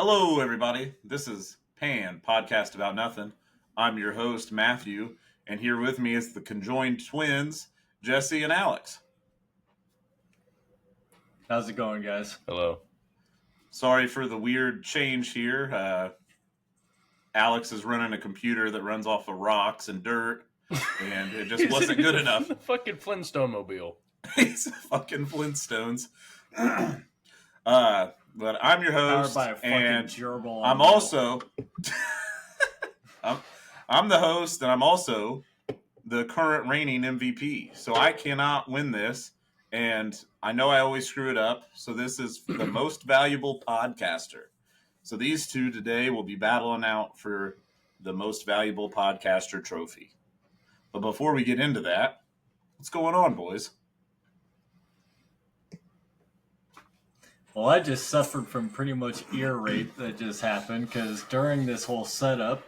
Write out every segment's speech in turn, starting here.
Hello, everybody. This is P.A.N, Podcast About Nothing. I'm your host, Matthew, and here with me is the conjoined twins, Jesse and Alex. How's it going, guys? Hello. Sorry for the weird change here. Alex is running a computer that runs off of rocks and dirt, and it just wasn't good enough. The fucking Flintstone mobile. It's fucking Flintstones. But I'm your host, Powered by a fucking and gerbil. I'm also I'm the host, and I'm also the current reigning MVP. So I cannot win this, and I know I always screw it up. So this is the most valuable podcaster. So these two today will be battling out for the most valuable podcaster trophy. But before we get into that, what's going on, boys? Well, I just suffered from pretty much ear rape that just happened because during this whole setup,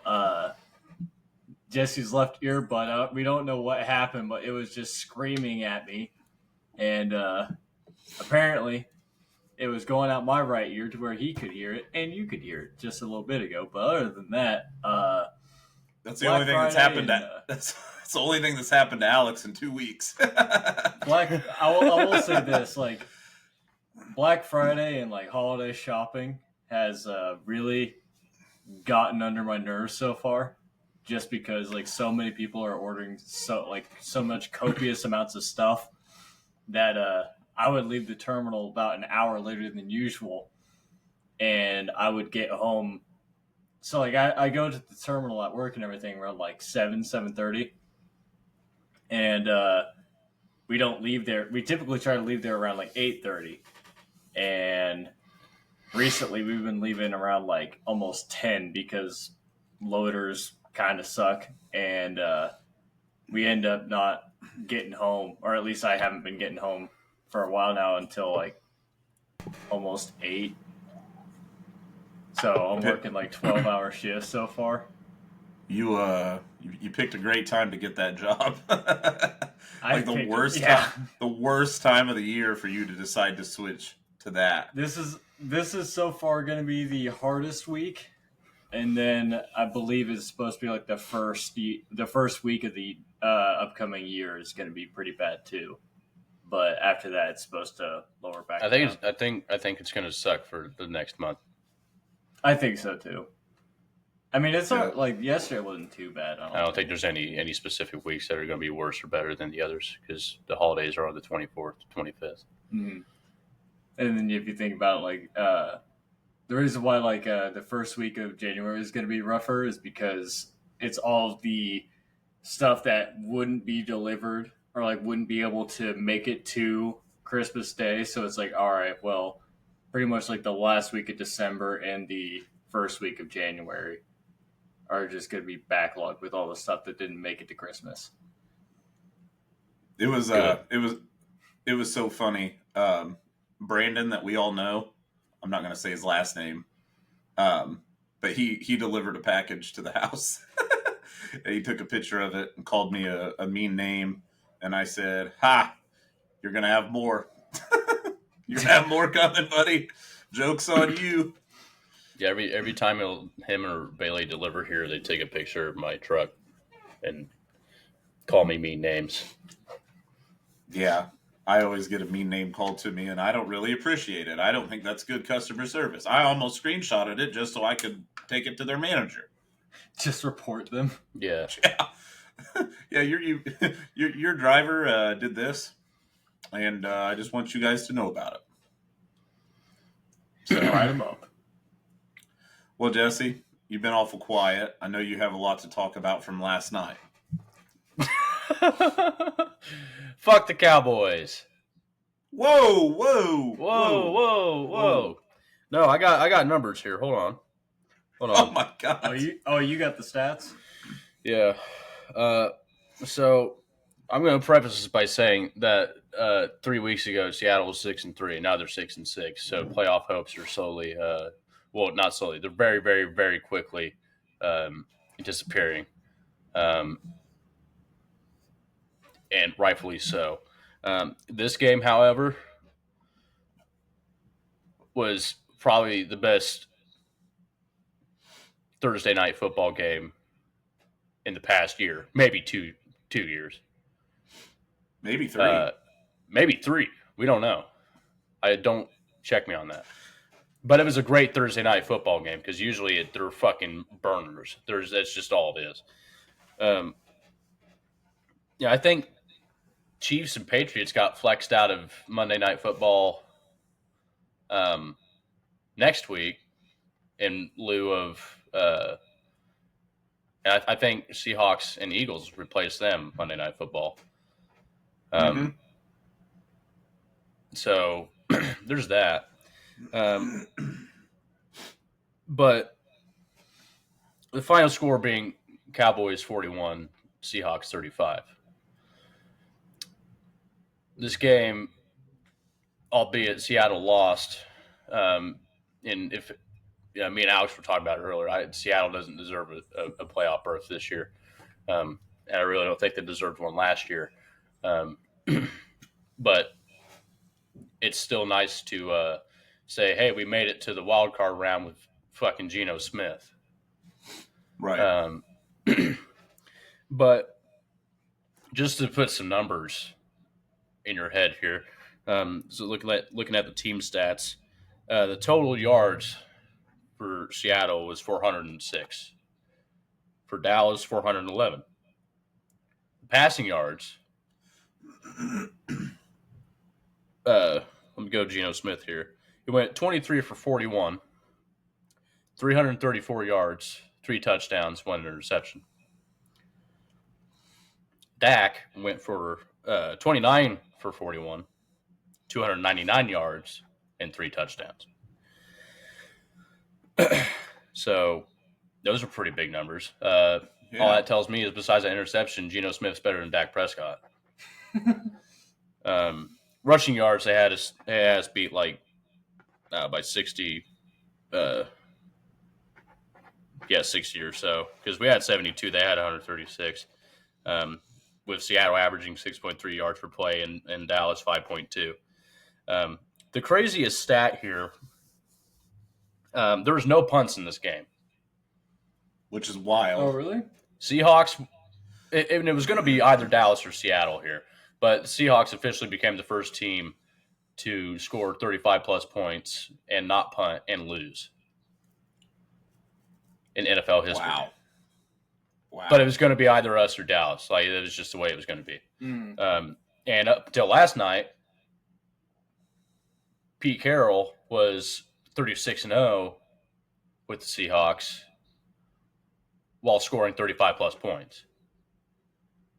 Jesse's left earbud out. We don't know what happened, but it was just screaming at me. And apparently, it was going out my right ear to where he could hear it, and you could hear it just a little bit ago. But other than that, that's the only thing that's happened. That's the only thing that's happened to Alex in 2 weeks. I will say this: like Black Friday and like holiday shopping has really gotten under my nerves so far, just because like so many people are ordering so much copious amounts of stuff that I would leave the terminal about an hour later than usual, and I would get home. So like I go to the terminal at work and everything around like 7:30, and we don't leave there. We typically try to leave there around like 8:30, and recently we've been leaving around like almost 10 because loaders kind of suck, and we end up not getting home, or at least I haven't been getting home for a while now until like almost 8. So I'm working like 12-hour shifts so far. You picked a great time to get that job. Like the worst time of the year for you to decide to switch to that. This is so far going to be the hardest week, and then I believe it's supposed to be like the first week of the upcoming year is going to be pretty bad too. But after that, it's supposed to lower back. I think it's going to suck for the next month. I think so too. I mean, it's not like yesterday wasn't too bad. I don't think there's any specific weeks that are going to be worse or better than the others because the holidays are on the 24th to 25th. Mm-hmm. And then if you think about like the reason why like the first week of January is going to be rougher is because it's all the stuff that wouldn't be delivered or like wouldn't be able to make it to Christmas Day. So it's like, all right, well, pretty much like the last week of December and the first week of January are just going to be backlogged with all the stuff that didn't make it to Christmas. It was so funny. Brandon, that we all know, I'm not going to say his last name, but he delivered a package to the house. And he took a picture of it and called me a mean name. And I said, "Ha, you're going to have more. You're going to have more coming, buddy. Joke's on you." Yeah, every time him or Bailey deliver here, they take a picture of my truck and call me mean names. Yeah, I always get a mean name called to me, and I don't really appreciate it. I don't think that's good customer service. I almost screenshotted it just so I could take it to their manager. Just report them. Yeah. Yeah, your driver did this, and I just want you guys to know about it. So write them up. Well, Jesse, you've been awful quiet. I know you have a lot to talk about from last night. Fuck the Cowboys. Whoa. No, I got numbers here. Hold on. Oh my God. You got the stats? Yeah. So I'm going to preface this by saying that 3 weeks ago Seattle was 6-3. Now they're 6-6. So playoff hopes are slowly, not slowly. They're very, very, very quickly disappearing, and rightfully so. This game, however, was probably the best Thursday night football game in the past year, maybe two years, maybe 3. Maybe 3. We don't know. I don't check me on that. But it was a great Thursday night football game because usually they're fucking burners. That's just all it is. Yeah, I think Chiefs and Patriots got flexed out of Monday Night Football next week in lieu of. I think Seahawks and Eagles replaced them Monday Night Football. So there's that. But the final score being Cowboys 41, Seahawks 35. This game, albeit Seattle lost, and if me and Alex were talking about it earlier, Seattle doesn't deserve a playoff berth this year, and I really don't think they deserved one last year. But it's still nice to say, hey, we made it to the wild card round with fucking Geno Smith. Right. But just to put some numbers in your head here, so looking at the team stats, the total yards for Seattle was 406. For Dallas, 411. Passing yards. Let me go Geno Smith here. He went 23 for 41, 334 yards, 3 touchdowns, 1 interception. Dak went for 29 for 41, 299 yards, and 3 touchdowns. So those are pretty big numbers. All that tells me is besides that interception, Geno Smith's better than Dak Prescott. Rushing yards, they had us beat like by 60. 60 or so, because we had 72, they had 136, with Seattle averaging 6.3 yards per play and Dallas 5.2. The craziest stat here, there was no punts in this game, which is wild. Oh, really? Seahawks, it was going to be either Dallas or Seattle here, but Seahawks officially became the first team to score 35 plus points and not punt and lose in NFL history. Wow. But it was going to be either us or Dallas. Like, it was just the way it was going to be. And up until last night, Pete Carroll was 36-0 with the Seahawks while scoring 35 plus points.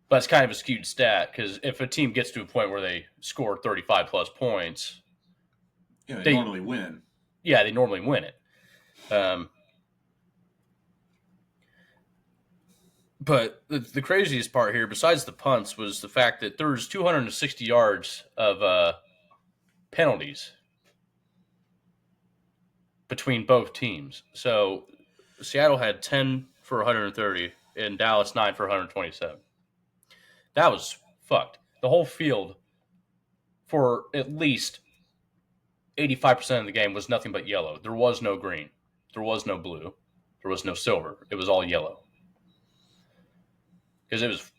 But it's kind of a skewed stat because if a team gets to a point where they score 35 plus points, they normally win. Yeah, they normally win it. But the craziest part here, besides the punts, was the fact that there was 260 yards of penalties between both teams. So Seattle had 10 for 130 and Dallas 9 for 127. That was fucked. The whole field for at least 85% of the game was nothing but yellow. There was no green. There was no blue. There was no silver. It was all yellow. Because it was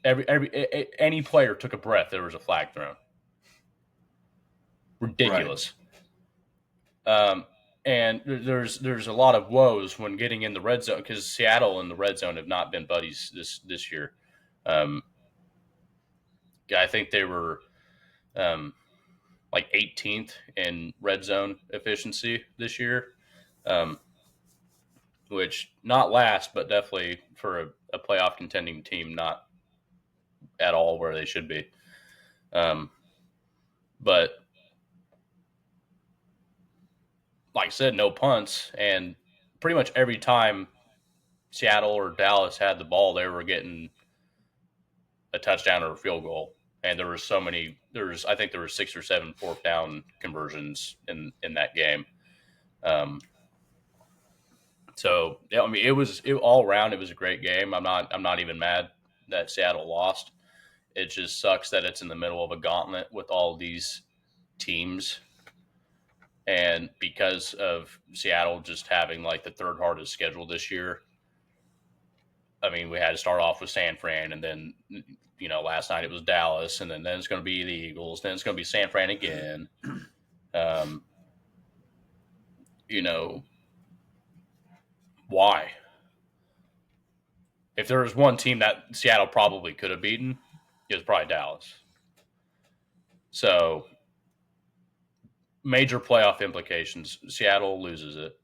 any player took a breath, there was a flag thrown. Ridiculous. Right. And there's a lot of woes when getting in the red zone because Seattle and the red zone have not been buddies this year. I think they were like 18th in red zone efficiency this year, which not last, but definitely for a playoff contending team, not at all where they should be. But like I said, no punts, and pretty much every time Seattle or Dallas had the ball, they were getting a touchdown or a field goal. And there were so many. I think there were 6 or 7 fourth down conversions in that game. So yeah, I mean, all around. It was a great game. I'm not even mad that Seattle lost. It just sucks that it's in the middle of a gauntlet with all these teams. And because of Seattle just having like the third hardest schedule this year, I mean, we had to start off with San Fran, and then last night it was Dallas, and then it's going to be the Eagles, then it's going to be San Fran again. Um, why? If there was one team that Seattle probably could have beaten, it was probably Dallas. So, major playoff implications. Seattle loses it.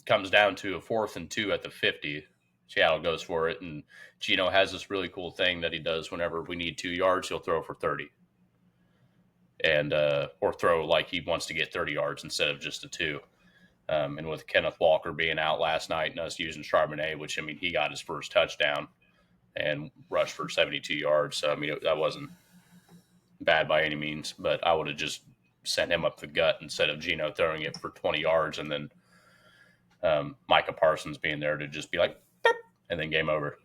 Comes down to a 4th and 2 at the 50. Seattle goes for it, and Gino has this really cool thing that he does whenever we need 2 yards, he'll throw for 30. And or throw like he wants to get 30 yards instead of just a 2. And with Kenneth Walker being out last night and us using Charbonnet, which, I mean, he got his first touchdown and rushed for 72 yards. So, I mean, that wasn't bad by any means, but I would have just sent him up the gut instead of Gino throwing it for 20 yards and then Micah Parsons being there to just be like, beep, and then game over.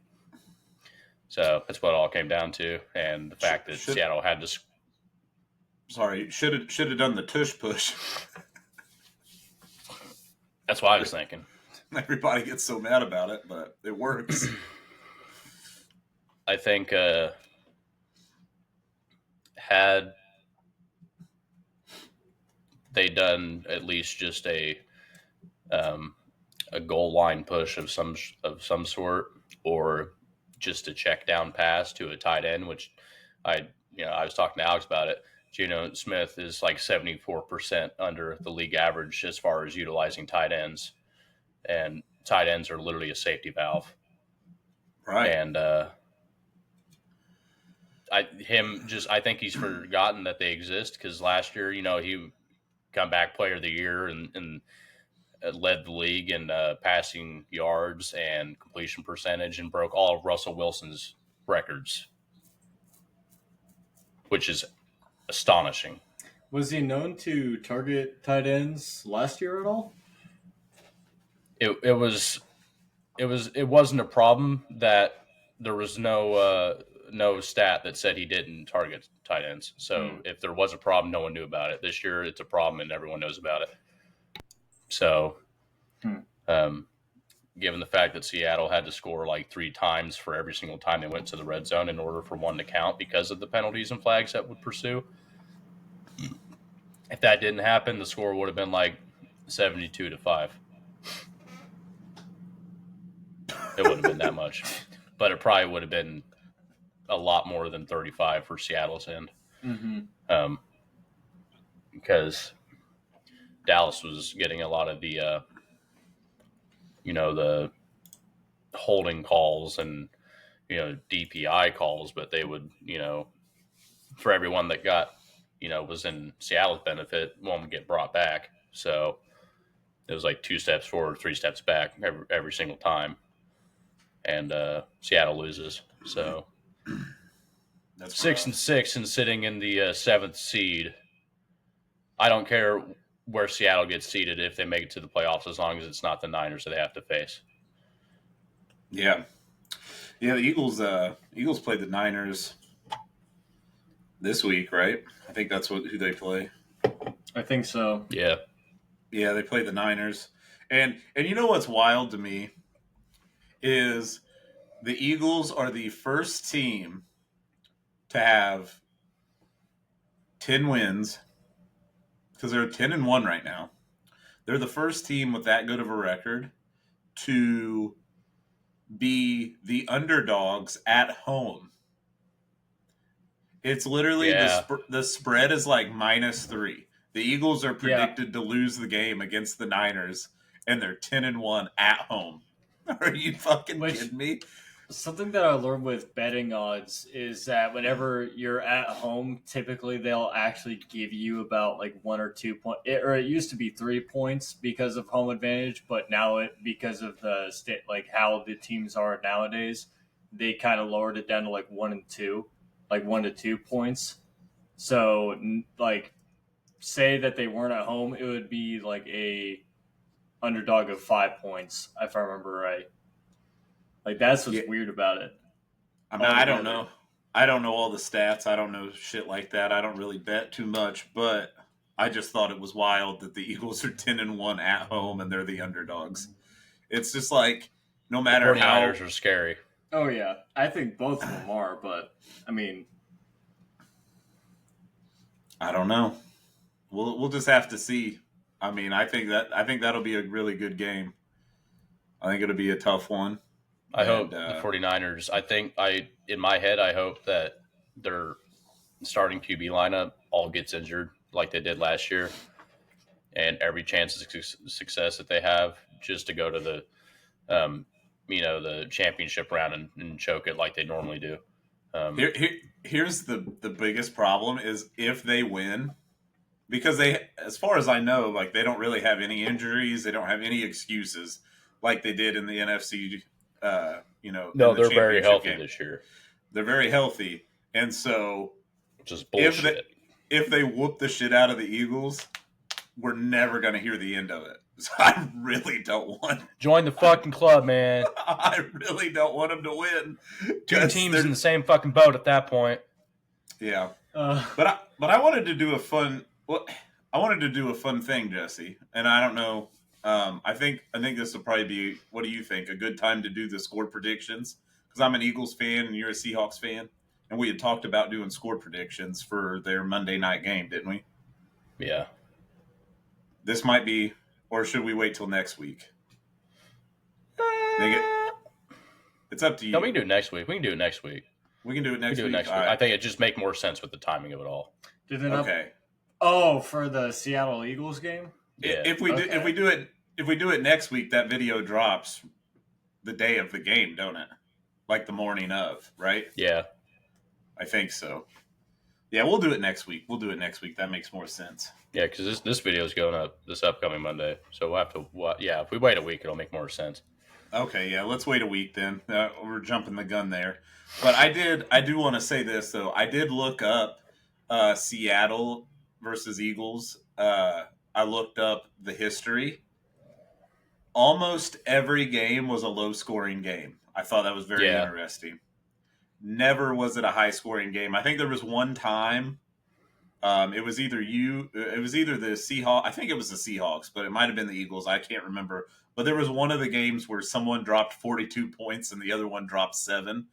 So that's what it all came down to. And the fact that Seattle had to... Sorry, should have done the tush push. That's what I was thinking. Everybody gets so mad about it, but it works. I think had they done at least just a goal line push of some sort, or just a check down pass to a tight end, which I was talking to Alex about it. Geno Smith is like 74% under the league average as far as utilizing tight ends, and tight ends are literally a safety valve. Right. And I think he's forgotten that they exist, because last year, he comeback player of the year and led the league in passing yards and completion percentage and broke all of Russell Wilson's records, which is astonishing. Was he known to target tight ends last year at all? It wasn't a problem that there was no stat that said he didn't target tight ends. So if there was a problem, no one knew about it. This year, it's a problem and everyone knows about it. So, given the fact that Seattle had to score like 3 times for every single time they went to the red zone in order for one to count because of the penalties and flags that would pursue, if that didn't happen, the score would have been like 72-5. It wouldn't have been that much, but it probably would have been a lot more than 35 for Seattle's end. Mm-hmm. Because Dallas was getting a lot of the, the holding calls and, DPI calls, but they would, for everyone that got, was in Seattle's benefit, one would get brought back. So it was like 2 steps forward, 3 steps back every single time. And Seattle loses. So That's 6-6 and sitting in the 7th seed. I don't care where Seattle gets seeded if they make it to the playoffs, as long as it's not the Niners that they have to face. Yeah. The Eagles played the Niners this week, right? I think that's who they play. I think so. Yeah. Yeah, they played the Niners. And you know what's wild to me is the Eagles are the first team to have 10 wins, because they're 10-1 right now. They're the first team with that good of a record to be the underdogs at home. It's literally the spread is like -3. The Eagles are predicted to lose the game against the Niners, and they're 10-1 at home. Are you fucking kidding me? Something that I learned with betting odds is that whenever you're at home, typically they'll actually give you about like 1 or 2 points, or it used to be 3 points because of home advantage, but now because of the state, like how the teams are nowadays, they kind of lowered it down to like 1 and 2, like 1 to 2 points. So like, say that they weren't at home, it would be like a underdog of 5 points, if I remember right. Like, that's what's weird about it. I mean, I don't know. I don't know all the stats. I don't know shit like that. I don't really bet too much, but I just thought it was wild that the Eagles are 10-1 at home and they're the underdogs. It's just like, no The matter how 49ers are scary. Oh yeah, I think both of them are, but I mean, I don't know. We'll just have to see. I mean, I think that'll be a really good game. I think it'll be a tough one. I hope And, the 49ers, in my head, I hope that their starting QB lineup all gets injured like they did last year, and every chance of success that they have just to go to the championship round and choke it like they normally do. here's the biggest problem is if they win, because they, as far as I know, like they don't really have any injuries, they don't have any excuses like they did in the NFC. No, in the they're very championship healthy game. this year. They're very healthy, and so Which is bullshit. if they whoop the shit out of the Eagles, we're never going to hear the end of it. So I really don't want. Join the fucking club, man. I really don't want them to win. Two teams in the same fucking boat at that point. Yeah, but I wanted to do a fun. Well, I wanted to do a fun thing, Jesse, and I don't know. I think this will probably be. What do you think? A good time to do the score predictions, because I'm an Eagles fan and you're a Seahawks fan, and we had talked about doing score predictions for their Monday night game, didn't we? Yeah. This might be, or should we wait till next week? It's up to you. No, we can do it next week. We can do it next week. We can do it next week. Right. I think it just make more sense with the timing of it all. Okay. Oh, for the Seattle Eagles game? Yeah. If we do it next week, that video drops the day of the game, don't it? Like the morning of, right? Yeah. I think so. Yeah, we'll do it next week. That makes more sense. Yeah, because this video is going up this upcoming Monday, so we'll have to. Yeah, if we wait a week, it'll make more sense. Okay, yeah, let's wait a week then. We're jumping the gun there, but I do want to say this though. I did look up Seattle versus Eagles. I looked up the history. Almost every game was a low-scoring game. I thought that was very interesting. Never was it a high-scoring game. I think there was one time. It was either the Seahawks. I think it was the Seahawks, but it might have been the Eagles. I can't remember. But there was one of the games where someone dropped 42 points and the other one dropped 7.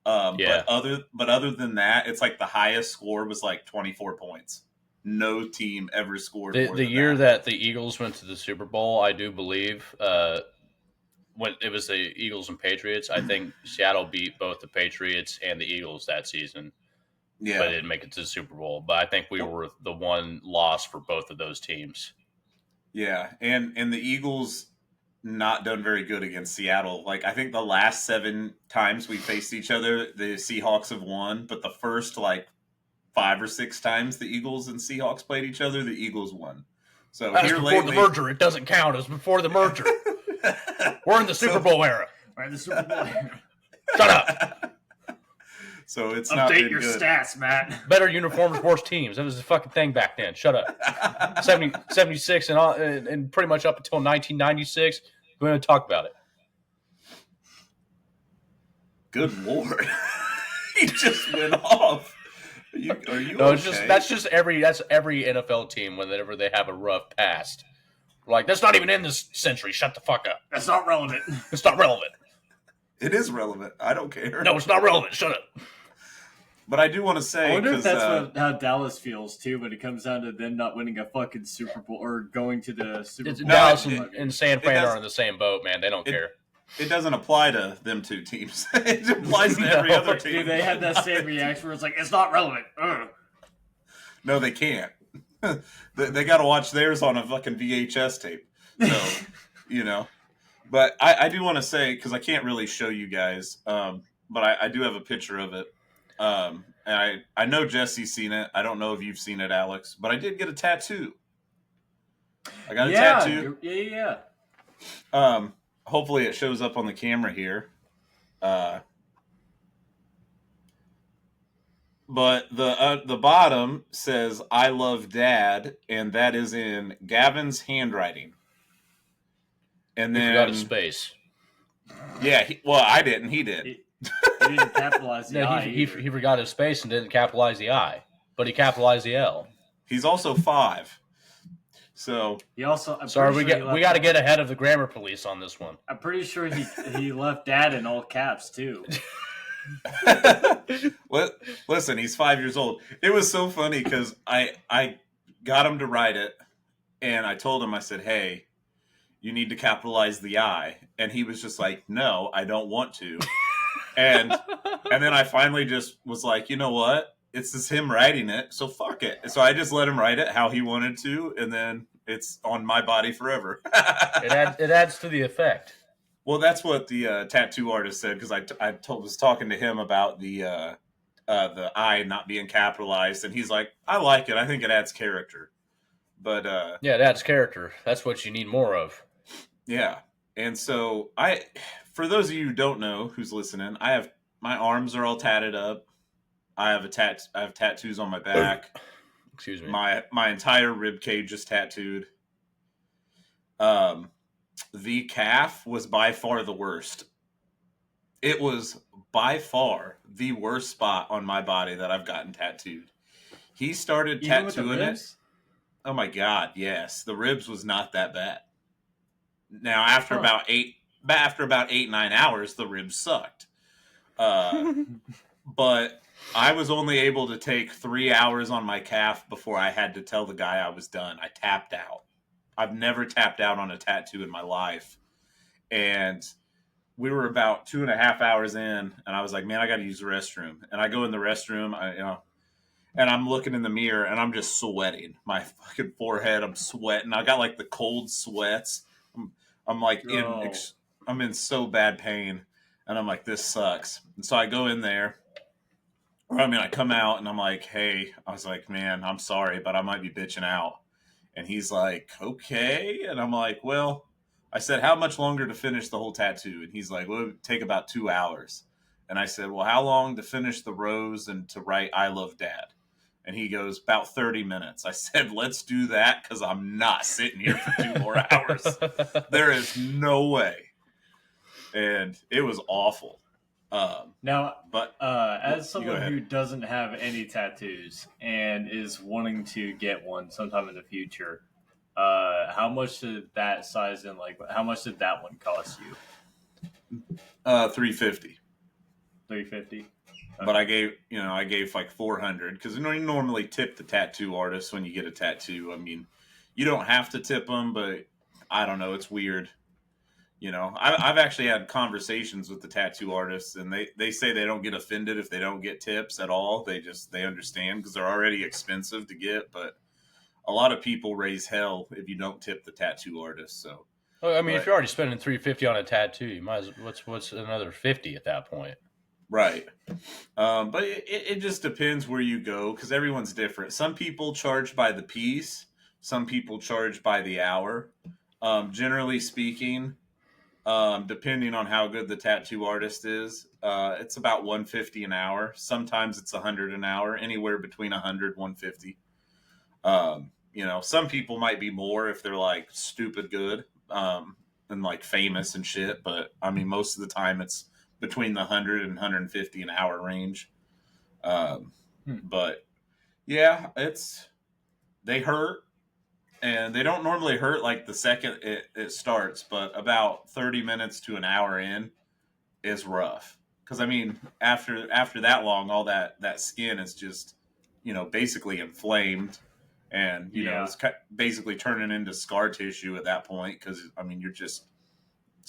But other than that, it's like the highest score was like 24 points. No team ever scored more The than year that. the Eagles went to the Super Bowl, I do believe, when it was the Eagles and Patriots, I think Seattle beat both the Patriots and the Eagles that season. Yeah, But it didn't make it to the Super Bowl. But I think we were the one loss for both of those teams. Yeah, and the Eagles not done very good against Seattle. Like I think the last 7 times we faced each other, the Seahawks have won, but the first like 5 or 6 times the Eagles and Seahawks played each other, the Eagles won. So that was before the merger. It doesn't count. It was before the merger. We're in the Super Bowl era. We're in the Super Bowl era. Shut up. So it's not update your stats, Matt. Better uniforms, worse teams. That was a fucking thing back then. Shut up. 76 and pretty much up until 1996. We're going to talk about it. Good Lord. He just went off. Are you no, okay? That's every NFL team whenever they have a rough past. Like, that's not even in this century. Shut the fuck up. That's not relevant. It's not relevant. It is relevant. I don't care. No, it's not relevant. Shut up. But I do want to say, I wonder if that's how Dallas feels too when it comes down to them not winning a fucking Super Bowl or going to the Super Bowl. Dallas and San Fran are in the same boat, man. They don't care. It doesn't apply to them 2 teams. It applies to every other team. Dude, they had that same reaction where it's like, it's not relevant. Ugh. No, they can't. They got to watch theirs on a fucking VHS tape. So, But I do want to say, because I can't really show you guys, but I do have a picture of it. And I know Jesse's seen it. I don't know if you've seen it, Alex, but I did get a tattoo. I got a tattoo. Yeah. Hopefully it shows up on the camera here. But the bottom says "I love Dad," and that is in Gavin's handwriting. And then he forgot his space. Yeah, I didn't. He did. He didn't capitalize the I. He forgot his space and didn't capitalize the I, but he capitalized the L. He's also 5. So He also. Sorry, we got to get ahead of the grammar police on this one. I'm pretty sure he left dad in all caps too. Listen, he's 5 years old. It was so funny because I got him to write it, and I told him, I said, "Hey, you need to capitalize the I," and he was just like, "No, I don't want to." and then I finally just was like, you know what? It's just him writing it, so fuck it. So I just let him write it how he wanted to, and then it's on my body forever. It adds to the effect. Well, that's what the tattoo artist said, because was talking to him about the I not being capitalized, and he's like, I like it. I think it adds character. But yeah, it adds character. That's what you need more of. Yeah, and so for those of you who don't know who's listening, my arms are all tatted up. I have tattoos on my back. Excuse me. My entire rib cage is tattooed. The calf was by far the worst. It was by far the worst spot on my body that I've gotten tattooed. He started tattooing it. Oh my god, yes. The ribs was not that bad. Now after about 8-9 hours, the ribs sucked. But I was only able to take 3 hours on my calf before I had to tell the guy I was done. I tapped out. I've never tapped out on a tattoo in my life. And we were about 2.5 hours in, and I was like, man, I got to use the restroom. And I go in the restroom, and I'm looking in the mirror, and I'm just sweating. My fucking forehead, I'm sweating. I got like the cold sweats. I'm like I'm in so bad pain, and I'm like, this sucks. And so I go in there. I come out, and I'm like, hey, I was like, man, I'm sorry, but I might be bitching out. And he's like, okay. And I'm like, well, I said, how much longer to finish the whole tattoo? And he's like, well, it would take about 2 hours. And I said, well, how long to finish the rose and to write I love dad? And he goes, about 30 minutes. I said, let's do that, because I'm not sitting here for 2 more hours. There is no way. And it was awful. As someone who doesn't have any tattoos and is wanting to get one sometime in the future, how much did that size and how much did that one cost you? $350. $350. Okay. But I gave like $400, because you normally tip the tattoo artist when you get a tattoo. I mean, you don't have to tip them, but I don't know, it's weird. I've actually had conversations with the tattoo artists, and they say they don't get offended if they don't get tips at all. They understand, because they're already expensive to get. But a lot of people raise hell if you don't tip the tattoo artist. So, if you're already spending $350 on a tattoo, you might what's another $50 at that point? Right. But it just depends where you go, because everyone's different. Some people charge by the piece. Some people charge by the hour. Generally speaking, depending on how good the tattoo artist is, it's about $150 an hour. Sometimes it's $100 an hour, anywhere between $100 $150. Some people might be more if they're like stupid good, and like famous and shit. But I mean, most of the time it's between the 100 and 150 an hour range. But yeah, they hurt. And they don't normally hurt like the second it starts, but about 30 minutes to an hour in is rough. Because, I mean, after that long, all that skin is just, basically inflamed. And, it's basically turning into scar tissue at that point. Because, I mean, it's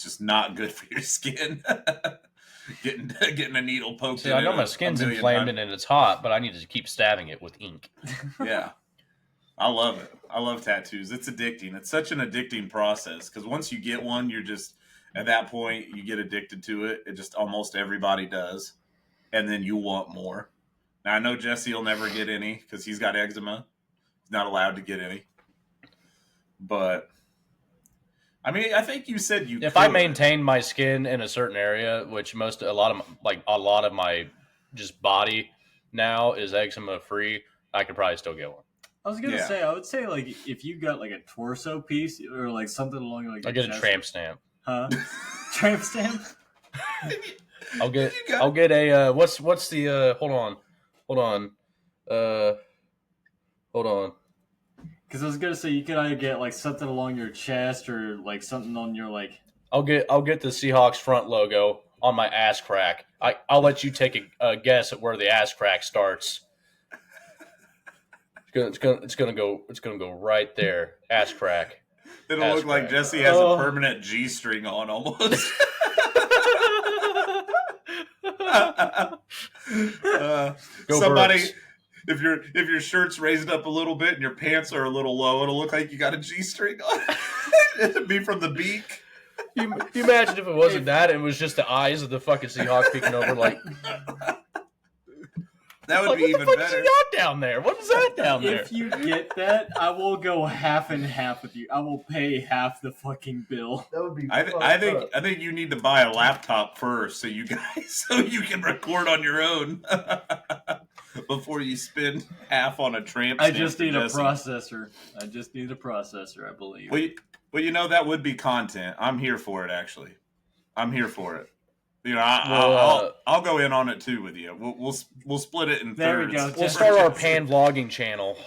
just not good for your skin. getting a needle poked in. I know my skin's inflamed and it's hot, but I need to keep stabbing it with ink. Yeah. I love it. I love tattoos. It's addicting. It's such an addicting process, because once you get one, you're just, at that point, you get addicted to it. It just almost everybody does. And then you want more. Now, I know Jesse will never get any because he's got eczema. He's not allowed to get any. But, I mean, I think you said you If I maintain my skin in a certain area, which a lot of my just body now is eczema free, I could probably still get one. I was gonna say, I would say if you got like a torso piece or like something along like I'll get a tramp stamp. Huh? Tramp stamp? I'll get a what's the hold on. Because I was gonna say you could either get like something along your chest or like something on your like. I'll get the Seahawks front logo on my ass crack. I'll let you take a guess at where the ass crack starts. It's gonna go right there. Ass crack. It'll look like Jesse has a permanent G-string on almost. Somebody, Birds. if your shirt's raised up a little bit and your pants are a little low, it'll look like you got a G-string on. It'll be from the beak. You imagine if it wasn't that, it was just the eyes of the fucking Seahawks peeking over, like that would be even better. What you got down there? What is that down there? If you get that, I will go half and half with you. I will pay half the fucking bill. That would be. I think you need to buy a laptop first, so you can record on your own before you spend half on a tramp. I just need a processor. I I believe. Well, that would be content. I'm here for it. Actually, I'm here for it. I'll go in on it too with you. We'll split it in thirds. There we go. We'll start our P.A.N vlogging channel.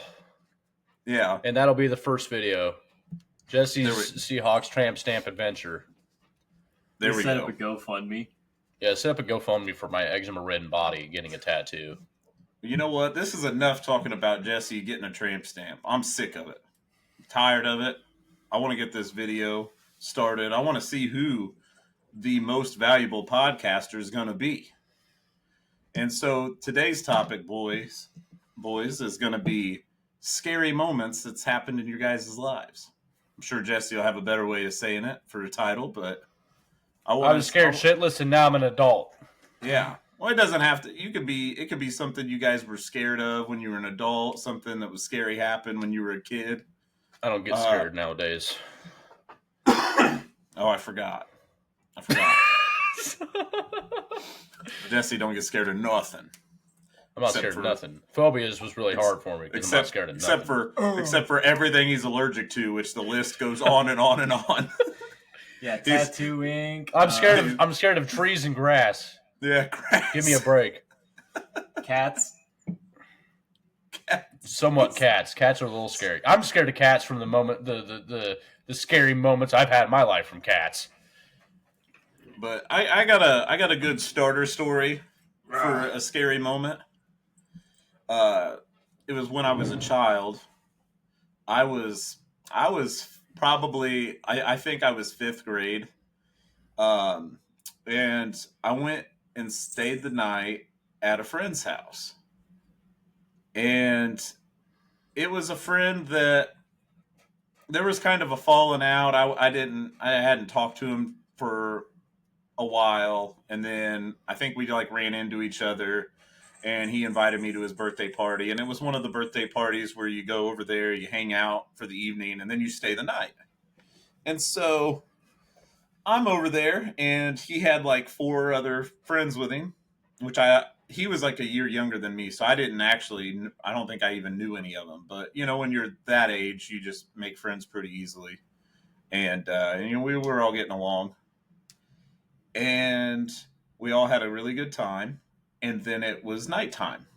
Yeah, and that'll be the first video. Jesse's Seahawks tramp stamp adventure. There we go. Set up a GoFundMe. Yeah, set up a GoFundMe for my eczema-ridden body getting a tattoo. You know what? This is enough talking about Jesse getting a tramp stamp. I'm sick of it. I'm tired of it. I want to get this video started. I want to see who the most valuable podcaster is going to be. And so today's topic, boys, is going to be scary moments that's happened in your guys' lives. I'm sure Jesse will have a better way of saying it for a title, but I was scared shitless and now I'm an adult. Yeah. Well, it doesn't have to. It could be something you guys were scared of when you were an adult, something that was scary happened when you were a kid. I don't get scared nowadays. Oh, I forgot. Jesse don't get scared of nothing. I'm not scared of nothing. Phobias was really hard for me because I'm not scared of nothing. Except for everything he's allergic to, which the list goes on and on and on. Yeah, tattoo ink. I'm scared of trees and grass. Yeah, grass. Give me a break. Cats. Somewhat cats. Cats are a little scary. I'm scared of cats from the moment the scary moments I've had in my life from cats. But I got a good starter story for a scary moment. It was when I was a child. I was probably I think I was 5th grade. And I went and stayed the night at a friend's house. And it was a friend that there was kind of a falling out. I hadn't talked to him for a while, and then I think we ran into each other, and he invited me to his birthday party, and it was one of the birthday parties where you go over there, you hang out for the evening, and then you stay the night. And so I'm over there, and he had 4 other friends with him, which he was a year younger than me, so I don't think I even knew any of them. But, when you're that age, you just make friends pretty easily. And, we were all getting along. And we all had a really good time. And then it was nighttime.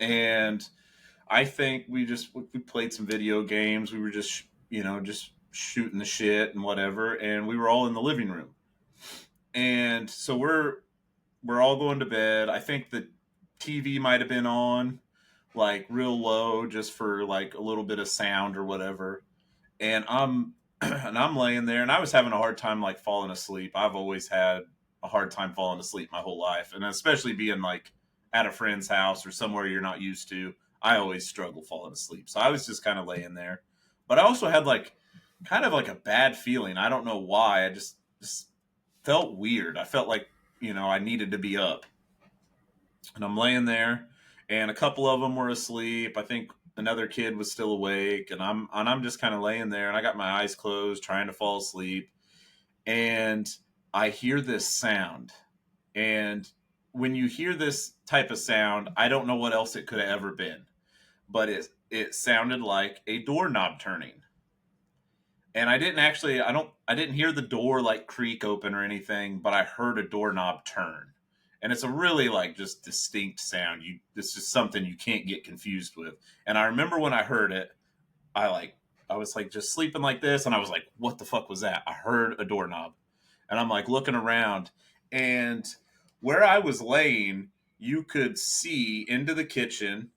And I think we played some video games. We were just shooting the shit and whatever. And we were all in the living room. And so we're all going to bed. I think the TV might have been on real low just for a little bit of sound or whatever. And I'm laying there, and I was having a hard time falling asleep. I've always had a hard time falling asleep my whole life, and especially being at a friend's house or somewhere you're not used to, I always struggle falling asleep. So I was just kind of laying there, but I also had kind of a bad feeling. I don't know why. I just felt weird. I felt I needed to be up, and I'm laying there, and a couple of them were asleep. I think another kid was still awake, and I'm just kind of laying there, and I got my eyes closed trying to fall asleep, and I hear this sound. And when you hear this type of sound, I don't know what else it could have ever been, but it sounded like a doorknob turning. And I didn't hear the door creak open or anything, but I heard a doorknob turn. And it's a really just distinct sound. It's just something you can't get confused with. And I remember when I heard it, I was like just sleeping like this, and I was like, what the fuck was that? I heard a doorknob, and I'm like looking around, and where I was laying, you could see into the kitchen,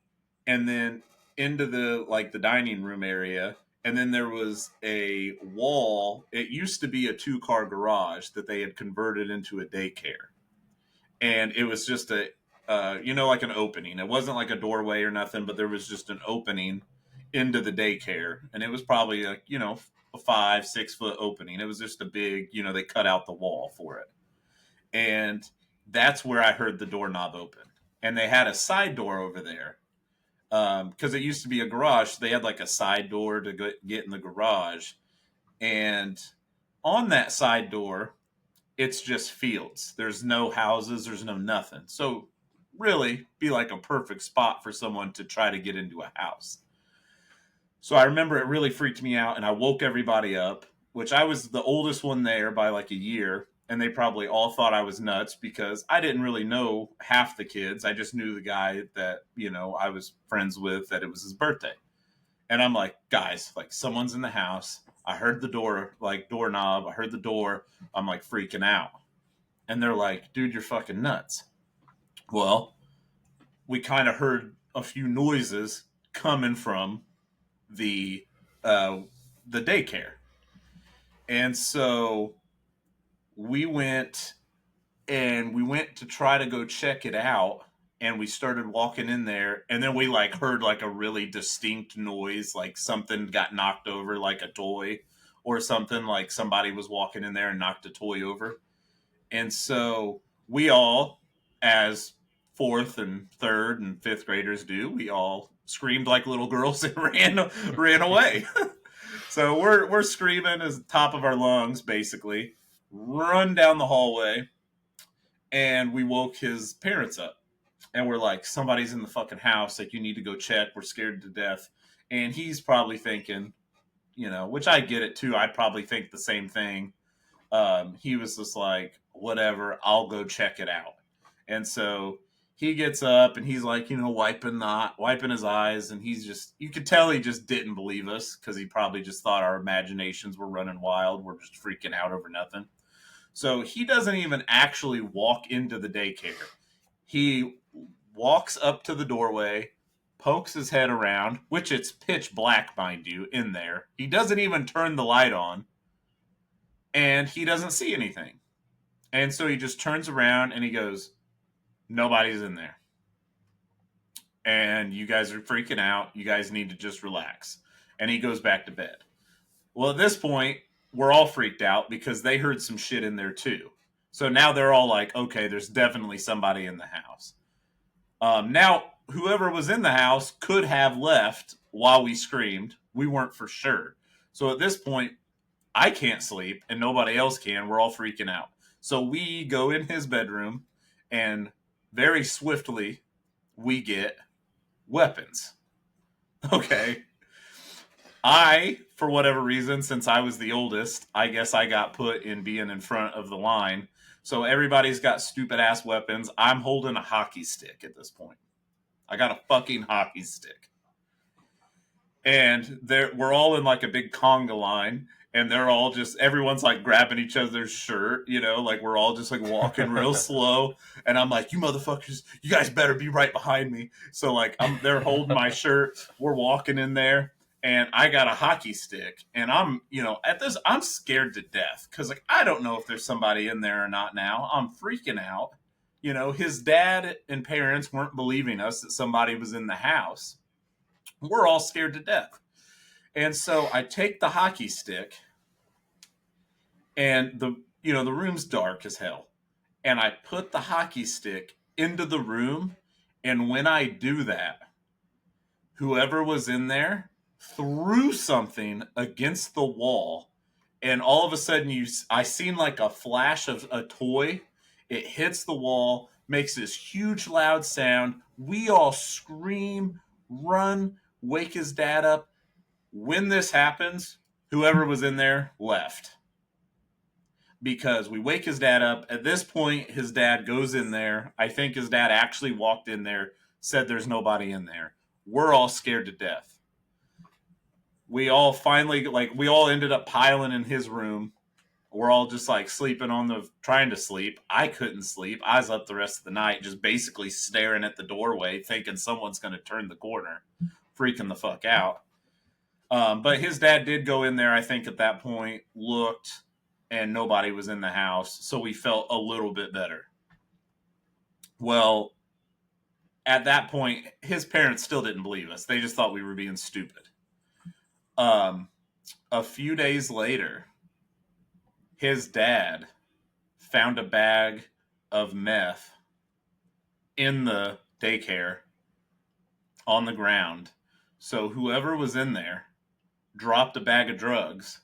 and then into the dining room area, and then there was a wall. It used to be a 2-car garage that they had converted into a daycare, and it was just like an opening. It wasn't like a doorway or nothing, but there was just an opening into the daycare, and it was probably a 5-6 foot opening. It was just a big, they cut out the wall for it, and that's where I heard the doorknob open, and they had a side door over there because it used to be a garage. They had like a side door to get in the garage, and on that side door it's just fields. There's no houses, there's no nothing. So really be like a perfect spot for someone to try to get into a house. So I remember it really freaked me out, and I woke everybody up, which I was the oldest one there by like a year, and they probably all thought I was nuts because I didn't really know half the kids. I just knew the guy that, I was friends with, that it was his birthday. And I'm like, guys, like someone's in the house. I heard the doorknob. I heard the door. I'm like freaking out. And they're like, dude, you're fucking nuts. Well, we kind of heard a few noises coming from the daycare. And so we went to try to go check it out, and we started walking in there, and then we like heard like a really distinct noise, like something got knocked over, like a toy or something, like somebody was walking in there and knocked a toy over. And so we all, as fourth and third and fifth graders do, we all screamed like little girls and ran away. So we're screaming at the top of our lungs, basically, run down the hallway, and we woke his parents up. And we're like, somebody's in the fucking house. Like, you need to go check. We're scared to death. And he's probably thinking, which I get it too. I'd probably think the same thing. He was just like, whatever, I'll go check it out. And so he gets up and he's like, wiping his eyes. And you could tell he just didn't believe us because he probably just thought our imaginations were running wild. We're just freaking out over nothing. So he doesn't even actually walk into the daycare. He walks up to the doorway, pokes his head around, which it's pitch black, mind you, in there. He doesn't even turn the light on, and he doesn't see anything. And so he just turns around and he goes, nobody's in there. And you guys are freaking out. You guys need to just relax. And he goes back to bed. Well, at this point, we're all freaked out because they heard some shit in there too. So now they're all like, okay, there's definitely somebody in the house. Now, whoever was in the house could have left while we screamed. We weren't for sure. So at this point, I can't sleep and nobody else can. We're all freaking out. So we go in his bedroom, and very swiftly we get weapons. Okay. For whatever reason, since I was the oldest, I guess I got put in being in front of the line. So everybody's got stupid ass weapons. I'm holding a hockey stick at this point. I got a fucking hockey stick. And we're all in like a big conga line, and everyone's like grabbing each other's shirt, like we're all just like walking real slow. And I'm like, you motherfuckers, you guys better be right behind me. So like they're holding my shirt. We're walking in there. And I got a hockey stick, and I'm scared to death because like I don't know if there's somebody in there or not. Now I'm freaking out. His dad and parents weren't believing us that somebody was in the house. We're all scared to death, and so I take the hockey stick, and the room's dark as hell, and I put the hockey stick into the room, and when I do that, whoever was in there threw something against the wall, and all of a sudden I seen like a flash of a toy. It hits the wall, makes this huge loud sound. We all scream, run, wake his dad up. When this happens, whoever was in there left, because we wake his dad up. At this point, his dad goes in there. I think his dad actually walked in there, said there's nobody in there. We're all scared to death. we all finally we all ended up piling in his room. We're all just like sleeping on the trying to sleep. I couldn't sleep. I was up the rest of the night just basically staring at the doorway, thinking someone's going to turn the corner, freaking the fuck out. But his dad did go in there, I think, at that point, looked, and nobody was in the house. So we felt a little bit better. Well, at that point, his parents still didn't believe us. They just thought we were being stupid. Um, a few days later, his dad found a bag of meth in the daycare on the ground. So whoever was in there dropped a bag of drugs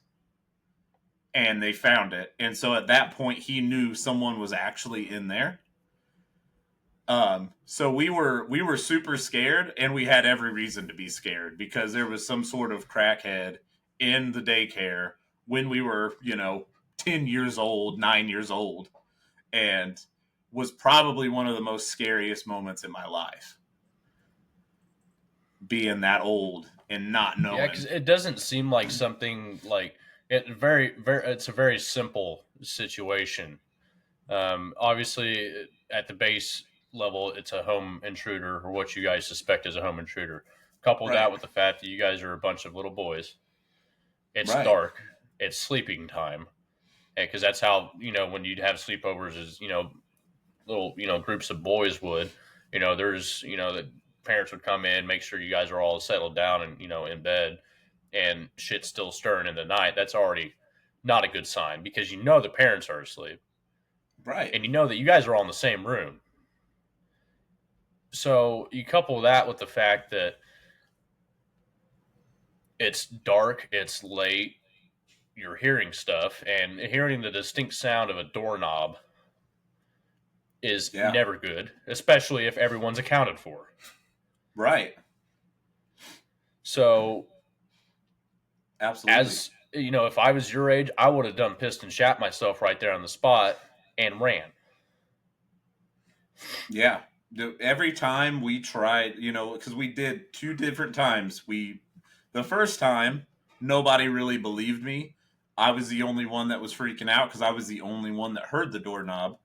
and they found it. And so at that point, he knew someone was actually in there. So we were super scared, and we had every reason to be scared because there was some sort of crackhead in the daycare when we were, 10 years old, 9 years old, and was probably one of the most scariest moments in my life. Being that old and not knowing. Yeah, because it doesn't seem like something like it. Very. It's a very simple situation. Obviously, at the base level, it's a home intruder, or what you guys suspect is a home intruder. Couple Right. that with the fact that you guys are a bunch of little boys. It's Right. dark. It's sleeping time, because that's how when you'd have sleepovers is little groups of boys would there's the parents would come in, make sure you guys are all settled down and in bed, and shit's still stirring in the night. That's already not a good sign because the parents are asleep, Right. and that you guys are all in the same room. So you couple that with the fact that it's dark, it's late, you're hearing stuff, and hearing the distinct sound of a doorknob is Yeah. never good, especially if everyone's accounted for. Right. So, Absolutely. as if I was your age, I would have done pissed and shat myself right there on the spot and ran. Yeah. Every time we tried, because we did 2 different times. The first time, nobody really believed me. I was the only one that was freaking out because I was the only one that heard the doorknob.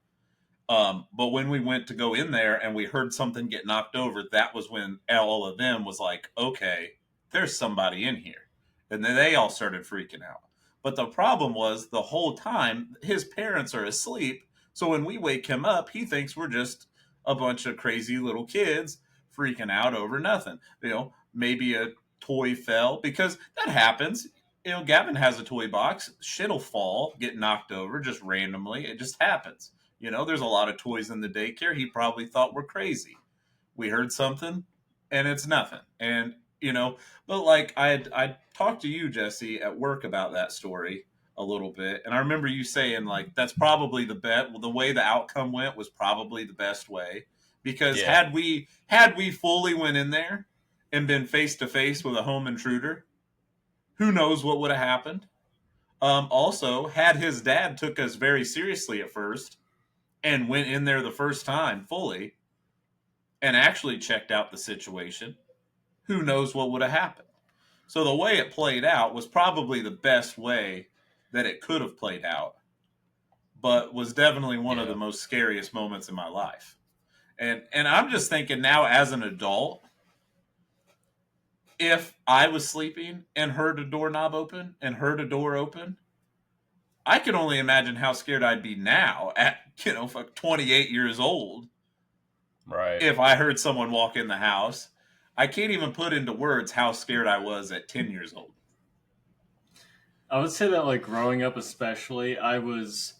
But when we went to go in there and we heard something get knocked over, that was when all of them was like, okay, there's somebody in here. And then they all started freaking out. But the problem was the whole time his parents are asleep. So when we wake him up, he thinks we're just a bunch of crazy little kids freaking out over nothing. Maybe a toy fell because that happens. Gavin has a toy box. Shit'll fall, get knocked over just randomly. It just happens. There's a lot of toys in the daycare. He probably thought we're crazy. We heard something, and it's nothing. And but like I talked to you, Jesse, at work about that story a little bit, and I remember you saying like that's probably the bet. Well, the way the outcome went was probably the best way because Yeah. had we fully went in there and been face to face with a home intruder, who knows what would have happened. Also, had his dad took us very seriously at first and went in there the first time fully and actually checked out the situation, who knows what would have happened. So the way it played out was probably the best way that it could have played out, but was definitely one of Yeah. the most scariest moments in my life. And I'm just thinking now as an adult, if I was sleeping and heard a doorknob open and heard a door open, I can only imagine how scared I'd be now at 28 years old Right. if I heard someone walk in the house. I can't even put into words how scared I was at 10 years old. I would say that, like, growing up especially, I was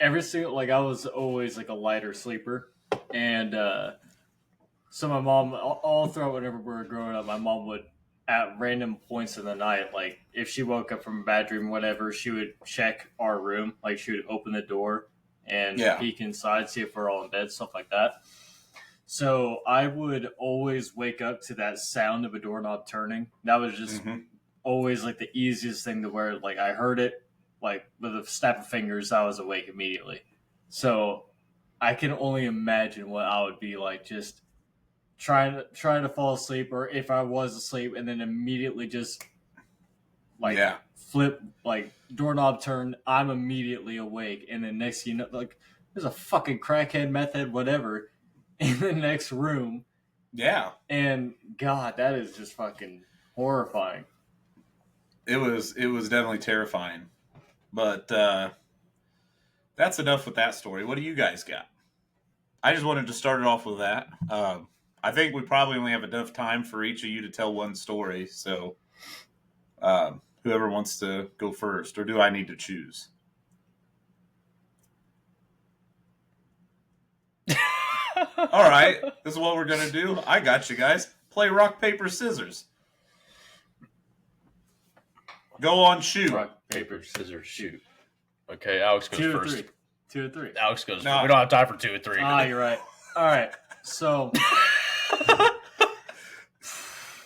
I was always like a lighter sleeper, and so my mom, all throughout whenever we were growing up, my mom would at random points in the night, like if she woke up from a bad dream, whatever, she would check our room, like she would open the door and Yeah. peek inside, see if we're all in bed, stuff like that. So I would always wake up to that sound of a doorknob turning. That was just always like the easiest thing to wear. Like I heard it, like with a snap of fingers, I was awake immediately. So I can only imagine what I would be like, just trying to fall asleep, or if I was asleep, and then immediately just flip, like doorknob turn. I'm immediately awake, and then next thing you know, like there's a fucking crackhead, meth head, whatever, in the next room. Yeah. And God, that is just fucking horrifying. It was definitely terrifying. But that's enough with that story. What do you guys got? I just wanted to start it off with that. I think we probably only have enough time for each of you to tell one story. So whoever wants to go first, or do I need to choose? All right, this is what we're gonna do. I got you guys. Play rock, paper, scissors. Go on, shoot. Rock, paper, scissors, shoot. Okay, Alex goes first. 2 or 3. Alex goes first. We don't have time for 2 or 3. Ah, you're right. All right. So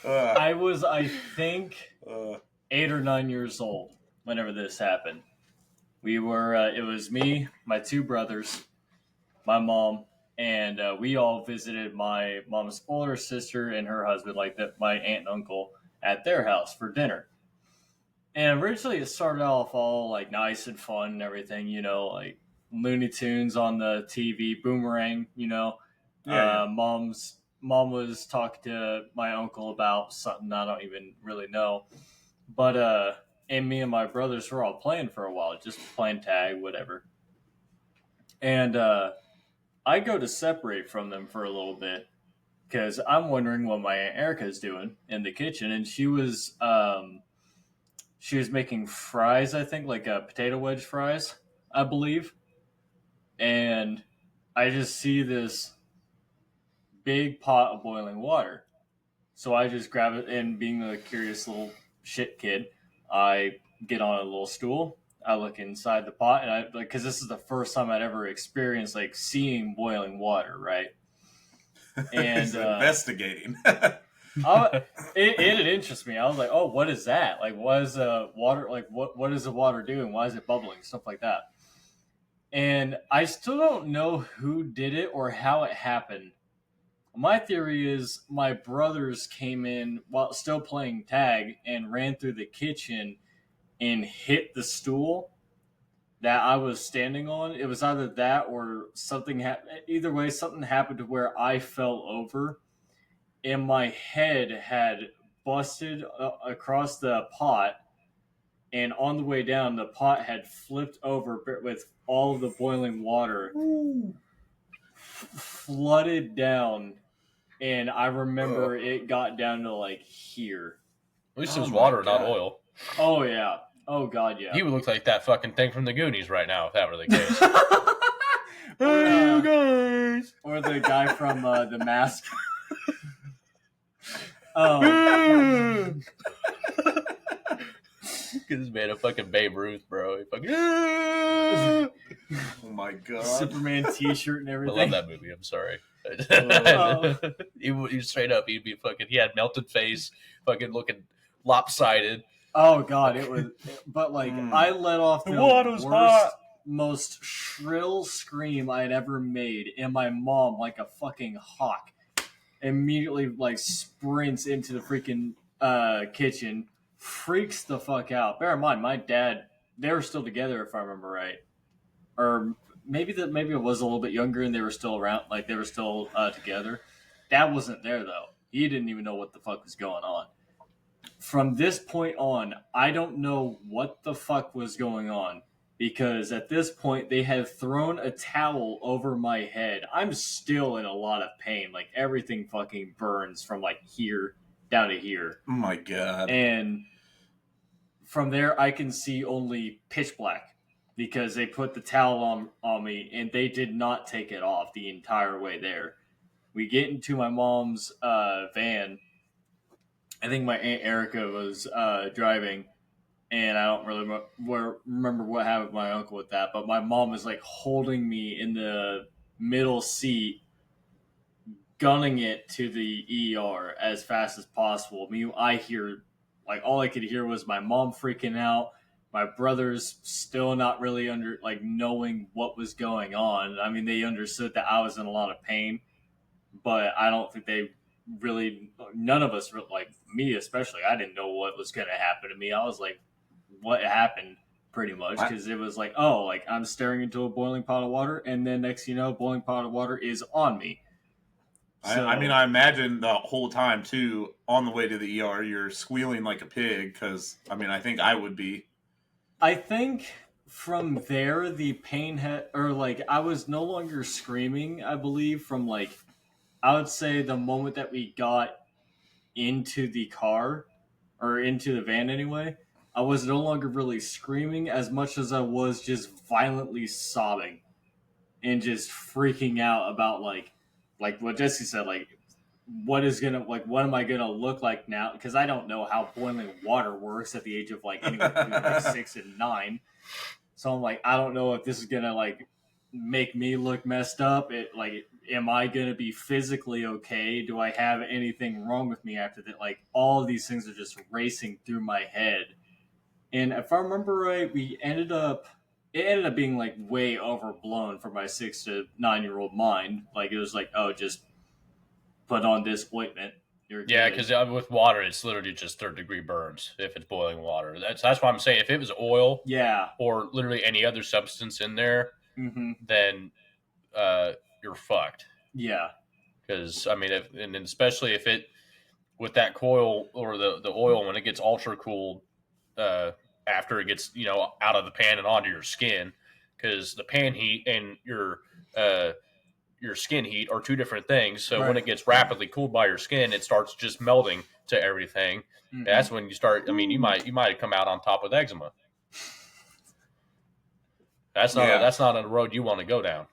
I was, I think, 8 or 9 years old whenever this happened. We were, it was me, my 2 brothers, my mom, and we all visited my mom's older sister and her husband, like my aunt and uncle, at their house for dinner. And originally it started off all like nice and fun and everything, you know, like Looney Tunes on the TV, Boomerang, you know. Yeah. Mom was talking to my uncle about something I don't even really know. But and me and my brothers were all playing for a while, just playing tag, whatever. And I go to separate from them for a little bit because I'm wondering what my Aunt Erica's doing in the kitchen, and she was making fries, I think, like potato wedge fries, I believe. And I just see this big pot of boiling water. So I just grab it, and being a curious little shit kid, I get on a little stool. I look inside the pot, and I like, because this is the first time I'd ever experienced like seeing boiling water, right? And He's investigating. it interests me. I was like, oh, what is that? Like, what is water? Like, what is the water doing? Why is it bubbling? Stuff like that. And I still don't know who did it or how it happened. My theory is my brothers came in while still playing tag and ran through the kitchen and hit the stool that I was standing on. It was either that or something happened. Either way, something happened to where I fell over and my head had busted across the pot. And on the way down, the pot had flipped over with all of the boiling water flooded down. And I remember it got down to like here. At least it was water, not oil. Oh, yeah. Oh, God, yeah. He would look like that fucking thing from the Goonies right now if that were the case. Hey, you guys! Or the guy from The Mask. This man a fucking Babe Ruth, bro. He fucking... Oh my God. Superman t-shirt and everything. I love that movie. I'm sorry. He straight up, he'd be fucking... He had melted face, fucking looking lopsided. Oh, God, it was... But, like, I let off the worst, most shrill scream I had ever made, and my mom, like a fucking hawk, immediately, like, sprints into the freaking kitchen, freaks the fuck out. Bear in mind, my dad, they were still together, if I remember right. Or maybe it was a little bit younger and they were still around, like, they were still together. Dad wasn't there, though. He didn't even know what the fuck was going on. From this point on, I don't know what the fuck was going on, because at this point they had thrown a towel over my head. I'm still in a lot of pain. Like, everything fucking burns from like here down to here. Oh my God. And from there I can see only pitch black because they put the towel on me and they did not take it off the entire way there. We get into my mom's van. I think my Aunt Erica was driving, and I don't really remember what happened with my uncle with that, but my mom was like holding me in the middle seat, gunning it to the ER as fast as possible. I hear, like, all I could hear was my mom freaking out, my brothers still not really knowing what was going on. I mean, they understood that I was in a lot of pain, but I don't think they really, none of us, like me especially, I didn't know what was going to happen to me. I was like, what happened? Pretty much, because it was like, oh, like I'm staring into a boiling pot of water, and then next, boiling pot of water is on me. So, I mean, I imagine the whole time too, on the way to the ER, you're squealing like a pig because, I mean, I think I would be. I think from there the pain had, or like I was no longer screaming. I believe from like I would say the moment that we got into the car or into the van anyway, I was no longer really screaming as much as I was just violently sobbing and just freaking out about like what Jesse said, like what am I gonna look like now? Because I don't know how boiling water works at the age of like anywhere between like 6 and 9. So I'm like, I don't know if this is gonna like make me look messed up. Am I gonna be physically okay? Do I have anything wrong with me after that? Like all of these things are just racing through my head. And if I remember right, it ended up being like way overblown for my 6 to 9 year old mind. Like it was like, oh, just put on this ointment. Yeah, because with water, it's literally just third-degree burns if it's boiling water. That's why I'm saying if it was oil, yeah, or literally any other substance in there, then you're fucked. Yeah, because I mean, and especially if it with that coil or the oil when it gets ultra cooled after it gets out of the pan and onto your skin, because the pan heat and your skin heat are two different things. So when it gets rapidly cooled by your skin, it starts just melting to everything. That's when you start. I mean, you might come out on top with eczema. That's not a road you want to go down.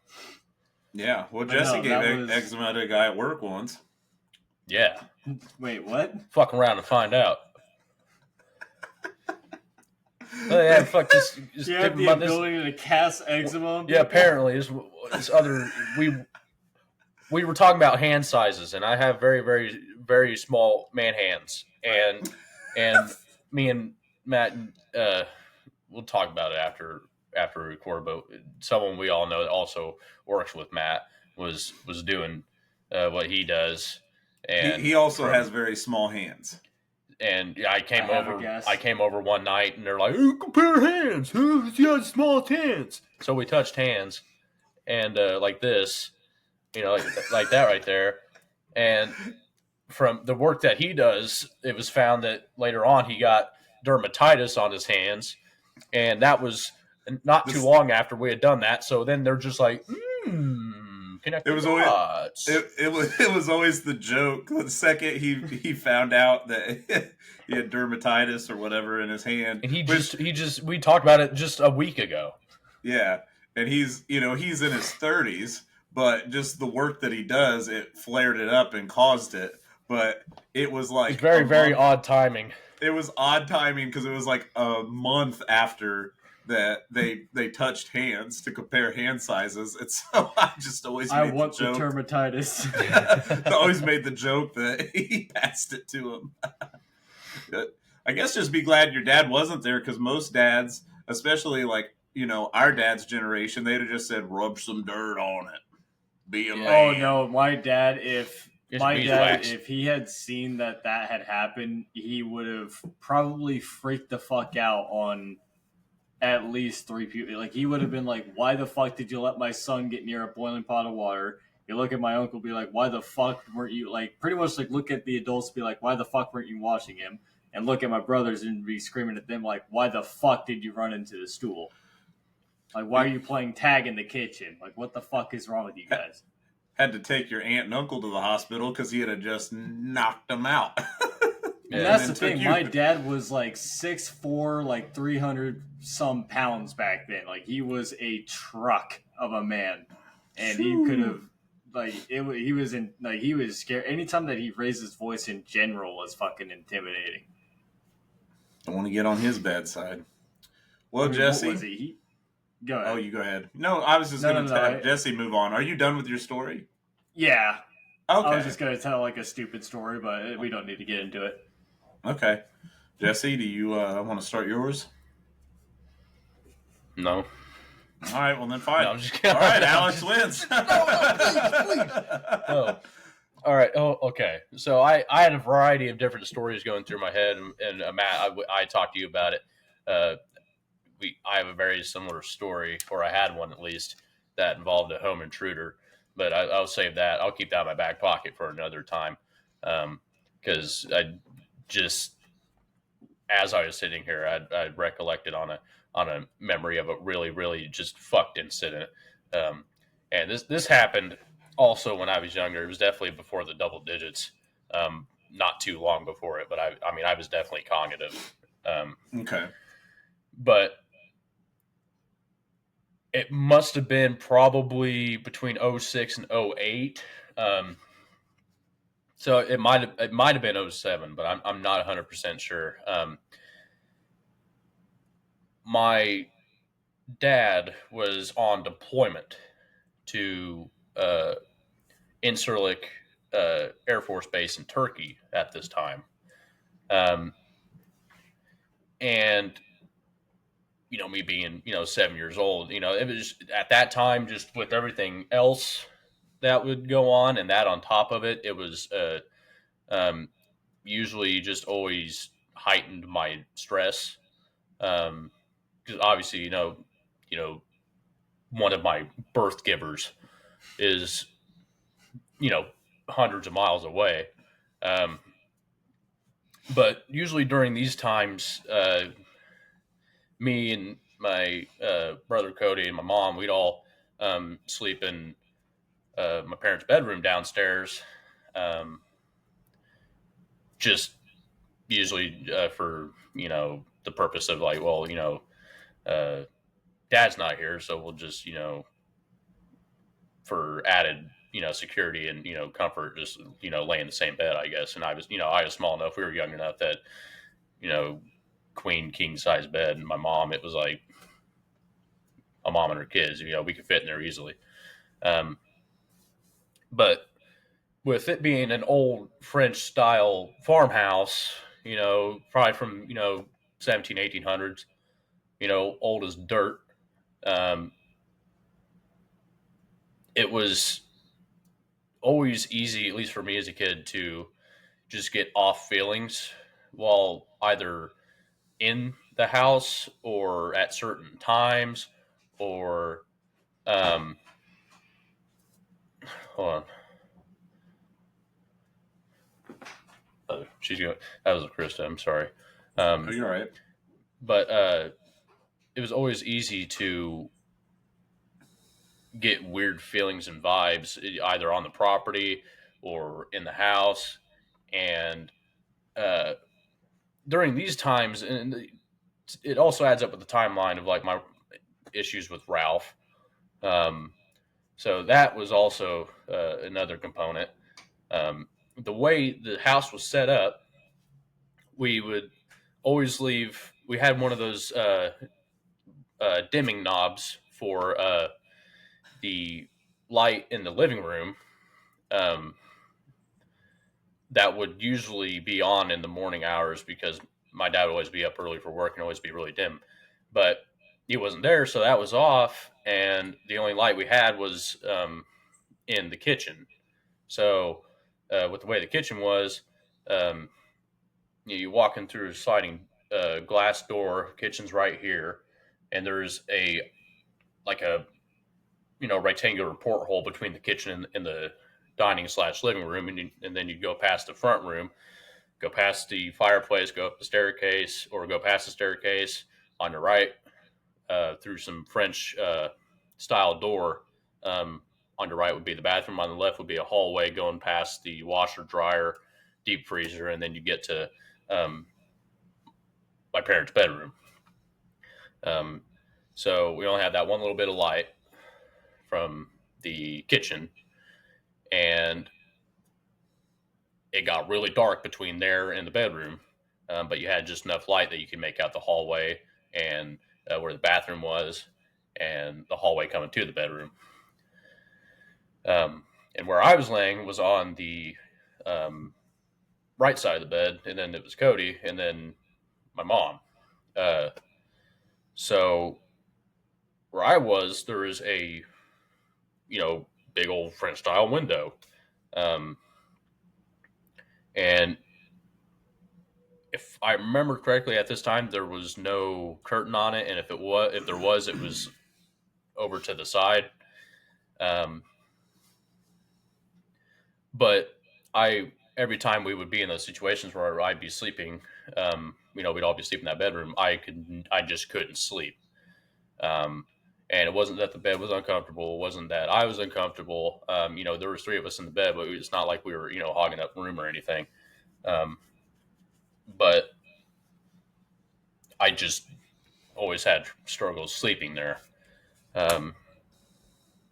Yeah, well, Jesse gave eczema to a guy at work once. Yeah. Wait, what? Fuck around and find out. Oh, yeah, fuck. Just you have the ability to cast eczema on people? Yeah, apparently. This other we were talking about hand sizes, and I have very, very, very small man hands, and me and Matt, we'll talk about it after we record. But someone we all know that also works with Matt was doing what he does, and he also has very small hands. And I came over one night, and they're like, "Ooh, compare hands. Who's got small hands?" So we touched hands, and like this, like that right there. And from the work that he does, it was found that later on he got dermatitis on his hands, and that was not too long after we had done that. So then they're just like, it was always the joke. The second he found out that he had dermatitis or whatever in his hand, and we talked about it just a week ago. Yeah, and he's in his 30s, but just the work that he does, it flared it up and caused it. But it was like it's very, very odd timing. It was odd timing because it was like a month after that they touched hands to compare hand sizes, and so I just always the dermatitis. I always made the joke that he passed it to him. I guess just be glad your dad wasn't there, because most dads, especially like our dad's generation, they'd have just said rub some dirt on it, be a man. Oh no, my dad, if he had seen that had happened, he would have probably freaked the fuck out on at least 3 people. Like, he would have been like, why the fuck did you let my son get near a boiling pot of water? You look at my uncle, be like, why the fuck weren't you, like, pretty much like look at the adults, be like, why the fuck weren't you watching him? And look at my brothers and be screaming at them like, why the fuck did you run into the stool? Like, why are you playing tag in the kitchen? Like, what the fuck is wrong with you guys? Had to take your aunt and uncle to the hospital because he had just knocked them out. And that's the thing. My dad was like 6'4", like 300 some pounds back then. Like, he was a truck of a man, and he could have he was scared. Anytime that he raised his voice in general was fucking intimidating. Don't want to get on his bad side. Well, Jesse, what was he? Go ahead. Oh, you go ahead. No, I was just going to have Jesse move on. Are you done with your story? Yeah. Okay. I was just going to tell like a stupid story, but we don't need to get into it. Okay. Jesse, do you want to start yours? No. All right, well then fine. No, I'm just kidding. All right, Alex wins. No, please. All right. Oh, okay. So I had a variety of different stories going through my head, and Matt, I talked to you about it. Uh, I have a very similar story, or I had one at least, that involved a home intruder. But I'll save that. I'll keep that in my back pocket for another time, because I just, as I was sitting here, I recollected on a memory of a really really just fucked incident. Um, and this happened also when I was younger. It was definitely before the double digits. Not too long before it, but I mean I was definitely cognitive. Um, Okay. but it must have been probably between '06 and '08. So it might have been '07, but I'm not 100% sure. My dad was on deployment to Incirlik Air Force Base in Turkey at this time. Um, and, me being, 7 years old, it was at that time, just with everything else that would go on and that on top of it, it was um, usually just always heightened my stress. Because obviously, one of my birth givers is you know, hundreds of miles away. Um, but usually during these times, me and my brother Cody and my mom, we'd all sleep in my parents' bedroom downstairs, um, just usually for the purpose of like, well, uh, dad's not here, so we'll just for added security and comfort, just lay in the same bed, I guess. And I was small enough, we were young enough that you know queen king size bed, and my mom, it was like a mom and her kids, we could fit in there easily. um, but with it being an old French style farmhouse, probably from 17 1800s, old as dirt. um, it was always easy, at least for me as a kid, to just get off feelings while either in the house or at certain times, or um hold on. She's going. That was Krista. I'm sorry. Oh, um you're right. but it was always easy to get weird feelings and vibes, either on the property or in the house. And uh during these times, and it also adds up with the timeline of like my issues with Ralph. um So that was also another component. The way the house was set up, we would always leave. We had one of those dimming knobs for the light in the living room, um, that would usually be on in the morning hours because my dad would always be up early for work and always be really dim. But he wasn't there, so that was off, and the only light we had was in the kitchen. So, with the way the kitchen was, um, you walk in through a sliding glass door. Kitchen's right here, and there's a rectangular porthole between the kitchen and the dining slash living room, and then you go past the front room, go past the fireplace, go up the staircase, or go past the staircase on your right, through some French style door. On your right would be the bathroom. On the left would be a hallway going past the washer, dryer, deep freezer, and then you get to um, my parents' bedroom. Um, so we only had that one little bit of light from the kitchen, and it got really dark between there and the bedroom. But you had just enough light that you could make out the hallway and where the bathroom was, and the hallway coming to the bedroom. Um, and where I was laying was on the um, right side of the bed, and then it was Cody, and then my mom. Uh, so where I was, there was a big old French style window. Um, And if I remember correctly, at this time there was no curtain on it, and if there was, it was over to the side. Um, but every time we would be in those situations where I'd be sleeping, we'd all be sleeping in that bedroom. I just couldn't sleep. Um, and it wasn't that the bed was uncomfortable. It wasn't that I was uncomfortable. There was three of us in the bed, but it's not like we were, hogging up room or anything. Um, but I just always had struggles sleeping there. Um,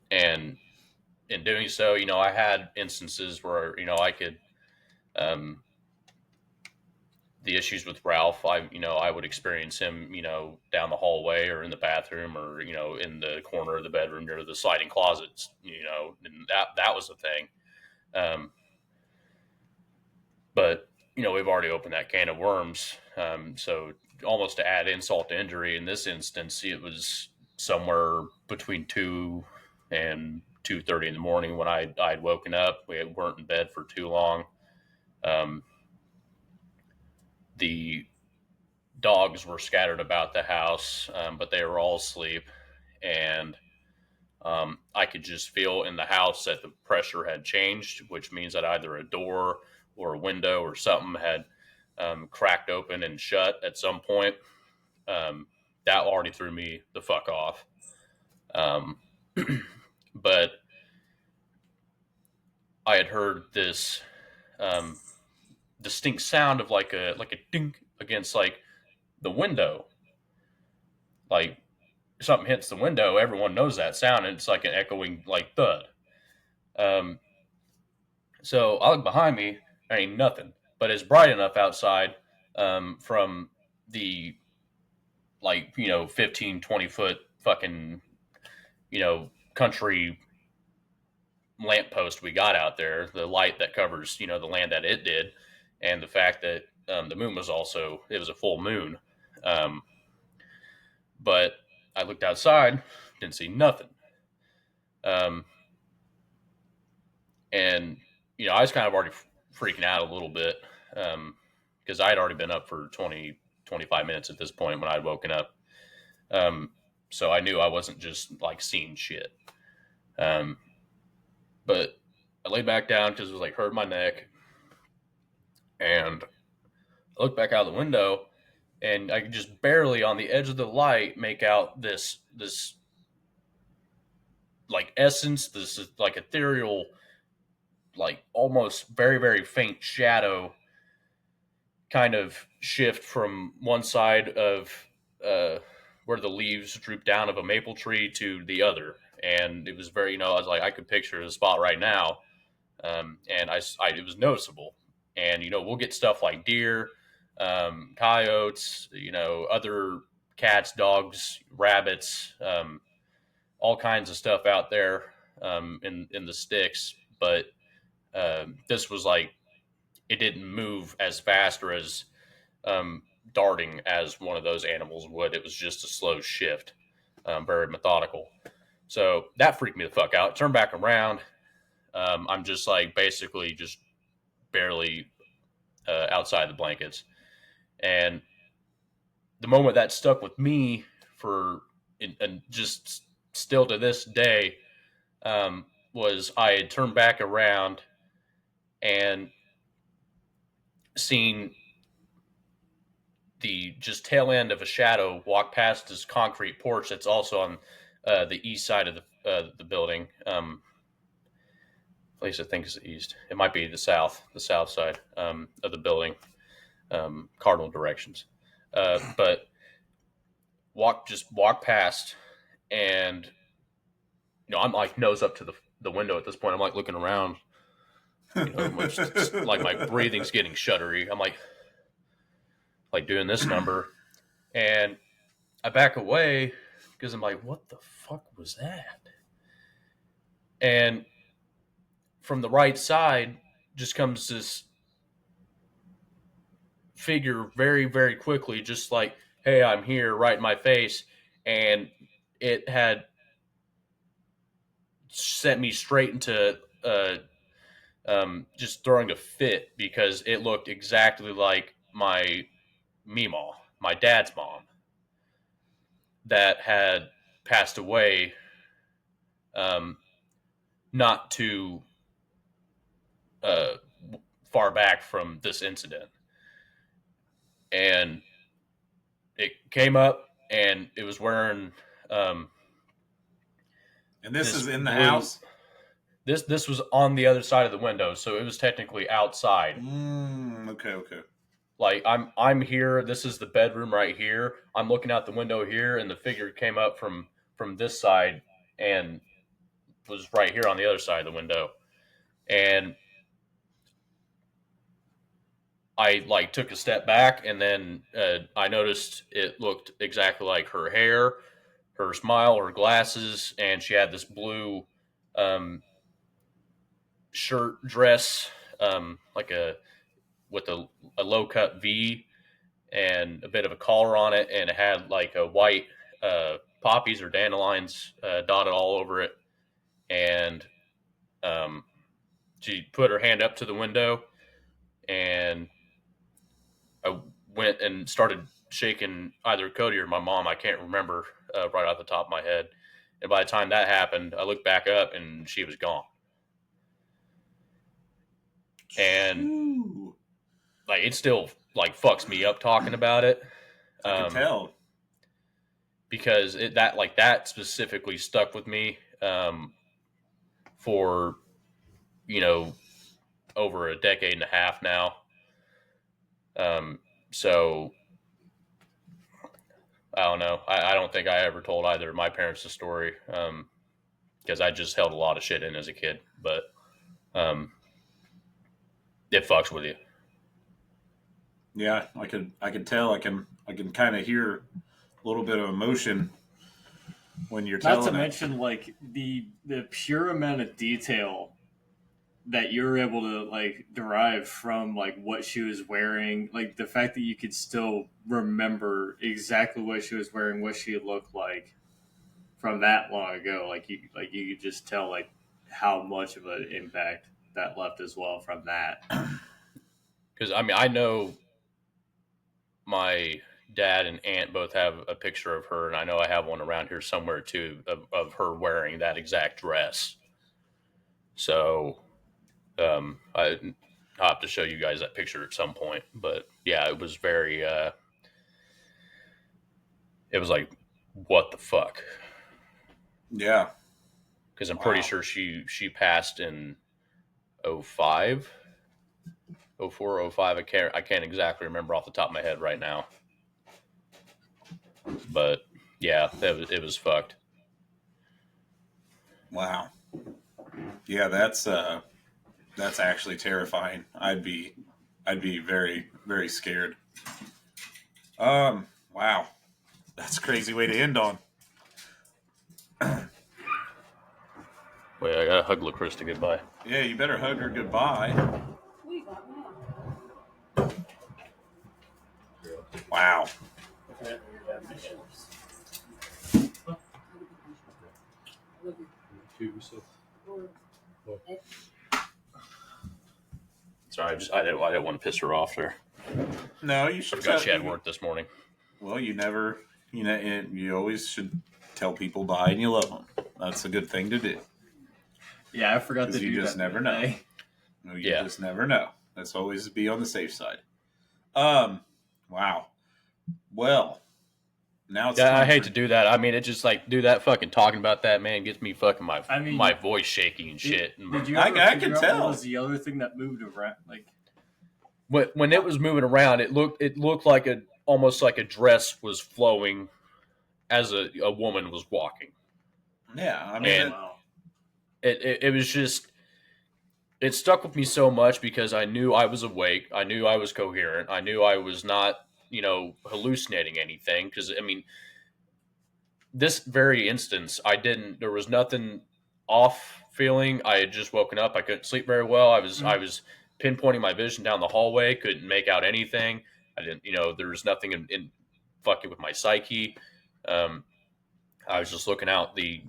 and in doing so, I had instances where, I could, um, the issues with Ralph, I would experience him, down the hallway or in the bathroom or, in the corner of the bedroom near the sliding closets, and that was the thing. Um, but, we've already opened that can of worms. So almost to add insult to injury, in this instance, it was somewhere between 2 and 2:30 in the morning when I'd woken up. We weren't in bed for too long. Um, the dogs were scattered about the house, but they were all asleep. And I could just feel in the house that the pressure had changed, which means that either a door or a window or something had cracked open and shut at some point. Um, that already threw me the fuck off. Um, but I had heard this um, distinct sound of like a ding against like the window, like something hits the window. Everyone knows that sound, and it's like an echoing like thud. Um, so I look behind me, there ain't nothing, but it's bright enough outside from the 15, 20 foot fucking country lamppost we got out there, the light that covers the land that it did, and the fact that the moon was also it was a full moon. Um, but I looked outside, didn't see nothing. Um, and I was kind of already freaking out a little bit because I had already been up for 20, 25 minutes at this point when I'd woken up. Um, so I knew I wasn't just like seeing shit. Um, but I laid back down because it was like hurting my neck, and I looked back out the window, and I could just barely on the edge of the light make out this like essence, this like ethereal, like almost very very faint shadow kind of shift from one side of uh, where the leaves droop down of a maple tree to the other. And it was very, I was like, I could picture the spot right now. And it was noticeable. And, we'll get stuff like deer, coyotes, other cats, dogs, rabbits, all kinds of stuff out there in the sticks. But this was like, it didn't move as fast or as um, darting as one of those animals would. It was just a slow shift, very methodical. So that freaked me the fuck out. Turned back around. I'm just like basically just barely outside the blankets. And the moment that stuck with me and just still to this day was I had turned back around and seen the just tail end of a shadow walk past this concrete porch that's also on the east side of the building. At least I think it's the east. It might be the south side of the building, cardinal directions. But walk past, and I'm like nose up to the window at this point. I'm like looking around, like my breathing's getting shuddery. I'm like doing this number, and I back away because I'm like, what the fuck was that? And from the right side just comes this figure very, very quickly, just like, hey, I'm here, right in my face. And it had sent me straight into just throwing a fit because it looked exactly like my Meemaw, my dad's mom, that had passed away um, not too uh, far back from this incident. And it came up and it was wearing And this this is in the blue. house? This was on the other side of the window, so it was technically outside. Okay. Like I'm here. This is the bedroom right here. I'm looking out the window here, and the figure came up from this side and was right here on the other side of the window. And I like took a step back, and then I noticed it looked exactly like her hair, her smile, her glasses, and she had this blue um, shirt dress, like a with a low cut V and a bit of a collar on it, and it had like a white poppies or dandelions dotted all over it. And um, she put her hand up to the window, and I went and started shaking either Cody or my mom. I can't remember right off the top of my head. And by the time that happened, I looked back up and she was gone. And Ooh, like it still like fucks me up talking about it. I can tell. Because that specifically stuck with me for over a decade and a half now. So I don't know. I don't think I ever told either of my parents the story because I just held a lot of shit in as a kid. But um, it fucks with you. Yeah, I can tell. I can kind of hear a little bit of emotion when you're Not to telling it. mention, like the pure amount of detail that you're able to like derive from like what she was wearing, like the fact that you could still remember exactly what she was wearing, what she looked like from that long ago. Like you could just tell like how much of an impact that left as well from that. Because I mean, I know my dad and aunt both have a picture of her, and I know I have one around here somewhere too of her wearing that exact dress. So I'll have to show you guys that picture at some point. But yeah, it was very. It was like, what the fuck? Yeah. Because I'm pretty Wow. sure she passed in 05, 04, 05. I can't exactly remember off the top of my head right now. But yeah, it was fucked. Wow. Yeah, that's actually terrifying. I'd be very very scared. Wow. That's a crazy way to end on. Wait, I gotta hug LaCrista goodbye. Yeah, you better hug her goodbye. Wow. Sorry, I didn't want to piss her off there. No, you I should forgot tell. she had work this morning. Well, you always should tell people bye and you love them. That's a good thing to do. Yeah, I forgot to Because do you just that never know. today. No, you just never know. Let's always be on the safe side. Wow. Well, now it's time I hate to do that. I mean, it just like do that fucking talking about that man gets me fucking my voice shaky and shit. Did you I ever can figure out tell. what was the other thing that moved around? Like when it was moving around, it looked like almost like a dress was flowing as a woman was walking. Yeah, I mean, and it was just it stuck with me so much because I knew I was awake, I knew I was coherent, I knew I was not hallucinating anything. Because I mean, this very instance, there was nothing off feeling. I had just woken up. I couldn't sleep very well. I was pinpointing my vision down the hallway. Couldn't make out anything. I didn't, there was nothing in fucking with my psyche. I was just looking out the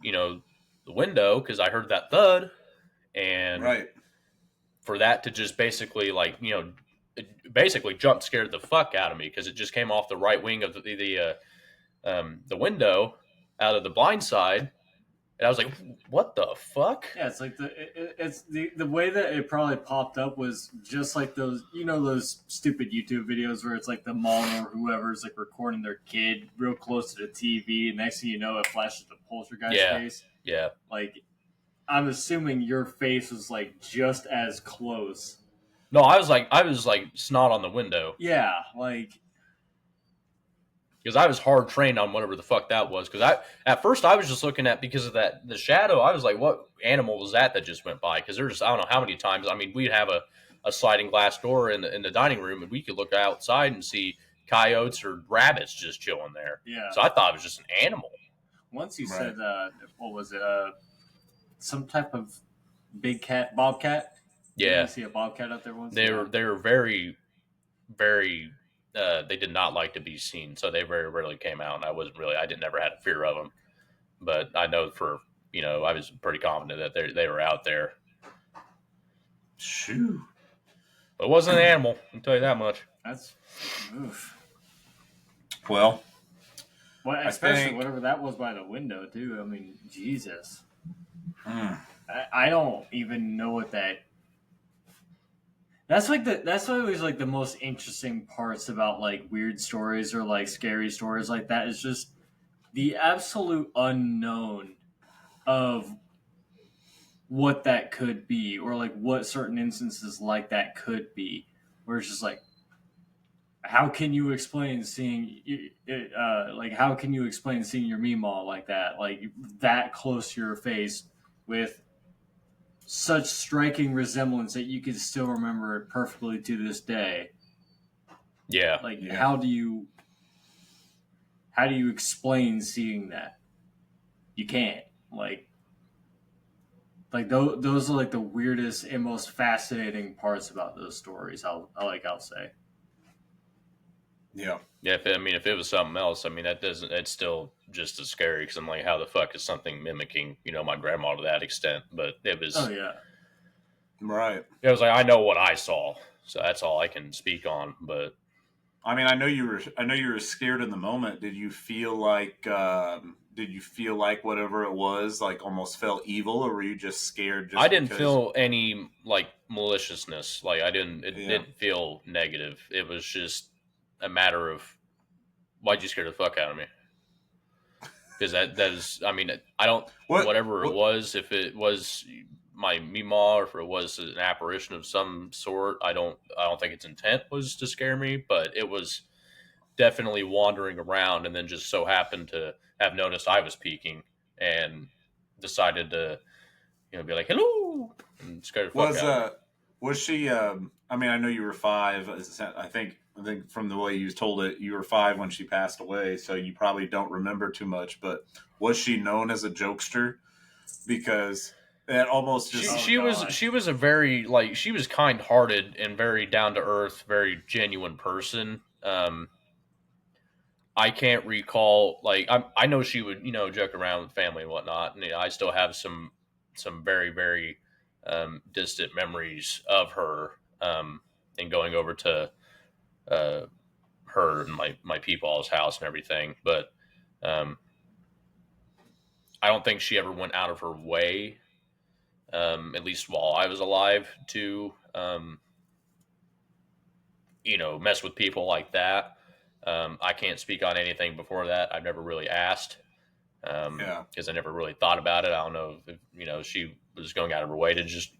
window because I heard that thud, and right. for that to just basically basically jump scared the fuck out of me because it just came off the right wing of the window out of the blind side, and I was like, "What the fuck?" Yeah, it's like it's the way that it probably popped up was just like those those stupid YouTube videos where it's like the mom or whoever's like recording their kid real close to the TV, and next thing you know, it flashes the poltergeist Yeah, face. yeah. Like, I'm assuming your face was like just as close. No, I was like snot on the window Yeah, like because I was hard trained on whatever the fuck that was. Because at first I was just looking at because of the shadow. I was like, what animal was that just went by? Because there's I don't know how many times. I mean, we'd have a sliding glass door in the dining room, and we could look outside and see coyotes or rabbits just chilling there. yeah. So I thought it was just an animal. Once you Right. said what was it? Some type of big cat, bobcat. Did Yeah, you see a bobcat out there once? they were very very. They did not like to be seen, so they very rarely came out. And I didn't never had a fear of them, but I know I was pretty confident that they were out there. Shoo. But it wasn't an animal, I can tell you that much. That's oof. Well, Well, I especially think- whatever that was by the window too. I mean, Jesus. mm, I don't even know what that. That's always like the most interesting parts about like weird stories or like scary stories like that is just the absolute unknown of what that could be or like what certain instances like that could be, where it's just like, how can you explain seeing how can you explain seeing your Meemaw like that close to your face with such striking resemblance that you can still remember it perfectly to this day? Yeah. Like, Yeah. how do you explain seeing that? You can't. Those are like the weirdest and most fascinating parts about those stories. I'll say. yeah. Yeah, if it was something else, it's still just as scary because I'm like, how the fuck is something mimicking, my grandma to that extent? But it was, Oh yeah. Right. it was like, I know what I saw. So that's all I can speak on. But I mean, I know you were scared in the moment. Did you feel like whatever it was like almost felt evil, or were you just scared? Just I didn't because... feel any like maliciousness. Like it Yeah. didn't feel negative. It was just a matter of why'd you scare the fuck out of me? Because that is, I don't, whatever it was, if it was my Meemaw or if it was an apparition of some sort, I don't think its intent was to scare me, but it was definitely wandering around and then just so happened to have noticed I was peeking and decided to, be like, hello, and scare the fuck out of me. Was she? I mean, I know you were 5. I think from the way you told it, you were 5 when she passed away, so you probably don't remember too much. But was she known as a jokester? Because that almost just she was a very she was kind hearted and very down to earth, very genuine person. I can't recall I know she would joke around with family and whatnot, and I still have some very very distant memories of her and going over to her and my people's house and everything, but um, I don't think she ever went out of her way, at least while I was alive, to mess with people like that. I can't speak on anything before that. I've never really asked because I never really thought about it. I don't know if she was going out of her way to just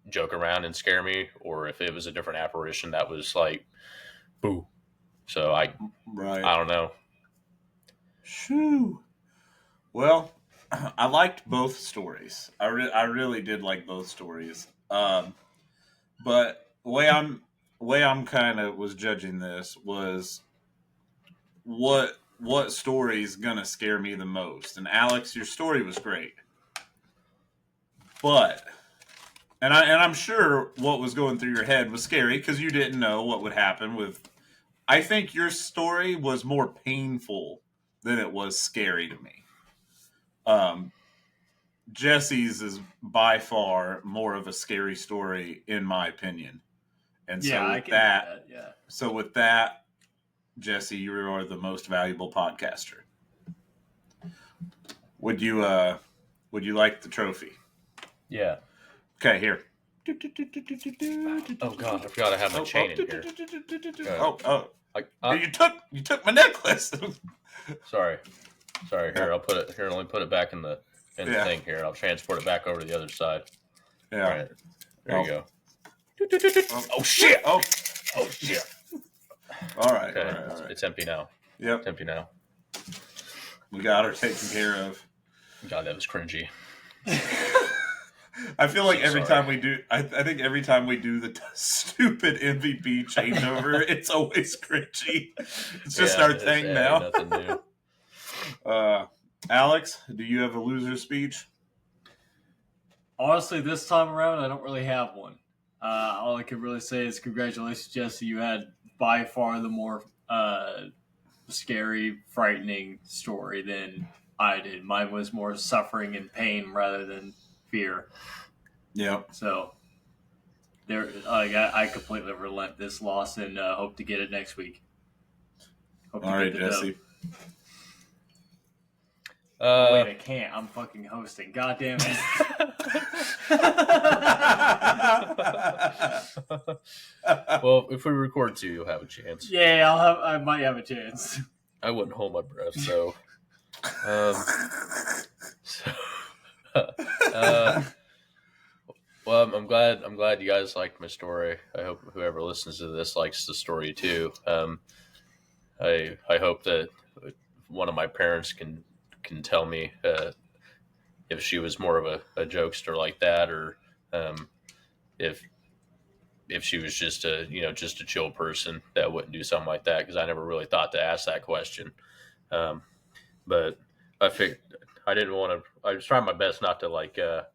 joke around and scare me, or if it was a different apparition that was like, boo. So I don't know. Shoo. Well, I liked both stories. I really did like both stories. But the way I'm kind of was judging this was what story's gonna scare me the most. And Alex, your story was great, but I'm sure what was going through your head was scary because you didn't know what would happen with. I think your story was more painful than it was scary to me. Jesse's is by far more of a scary story, in my opinion. And Yeah, so I with can that, do that. Yeah. so with that, Jesse, you are the most valuable podcaster. Would you like the trophy? Yeah. Okay, here. Oh God, I forgot I have my chain in here. You took my necklace. Sorry. Here, I'll put it here. Let me put it back in the Yeah. thing here. I'll transport it back over to the other side. Yeah. All right. There you go. Oh shit! Oh shit! All right. Okay. All right. It's empty now. Yep. It's empty now. We got her taken care of. God, that was cringy. I feel like every sorry. time we do, I think every time we do the stupid MVP changeover, it's always cringy. It's just our thing now. Nothing new. Alex, do you have a loser speech? Honestly, this time around, I don't really have one. All I can really say is congratulations, Jesse. You had by far the more scary, frightening story than I did. Mine was more suffering and pain rather than fear. Yep. So I completely relent this loss and hope to get it next week. Hope All right, Jesse. Wait, I can't. I'm fucking hosting. God damn it. Well, if we record 2, you'll have a chance. Yeah, I might have a chance. I wouldn't hold my breath, so. Well, I'm glad you guys liked my story. I hope whoever listens to this likes the story too. I hope that one of my parents can tell me if she was more of a jokester like that, or if she was just a chill person that wouldn't do something like that, because I never really thought to ask that question. But I figured I didn't want to. I was trying my best not to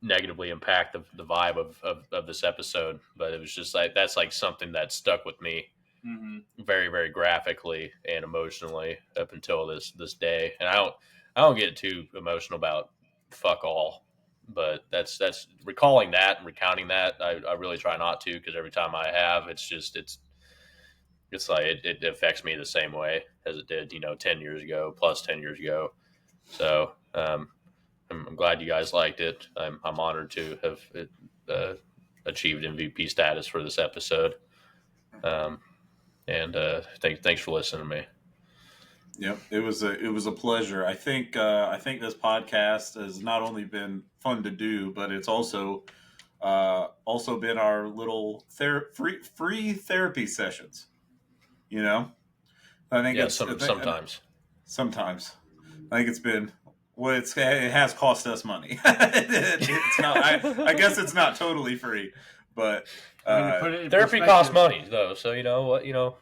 negatively impact the vibe of this episode, but it was just like that's like something that stuck with me very, very graphically and emotionally up until this day. And I don't get too emotional about fuck all, but that's recalling that and recounting that. I really try not to, because every time I have, it's like it affects me the same way as it did 10 years ago, plus 10 years ago. So I'm glad you guys liked it. I'm honored to have achieved MVP status for this episode. And thanks for listening to me. Yep, it was a pleasure. I think this podcast has not only been fun to do, but it's also been our little free therapy sessions. I think sometimes I think it's been. Well, it has cost us money. It's not. I guess it's not totally free, but therapy costs money, though. So to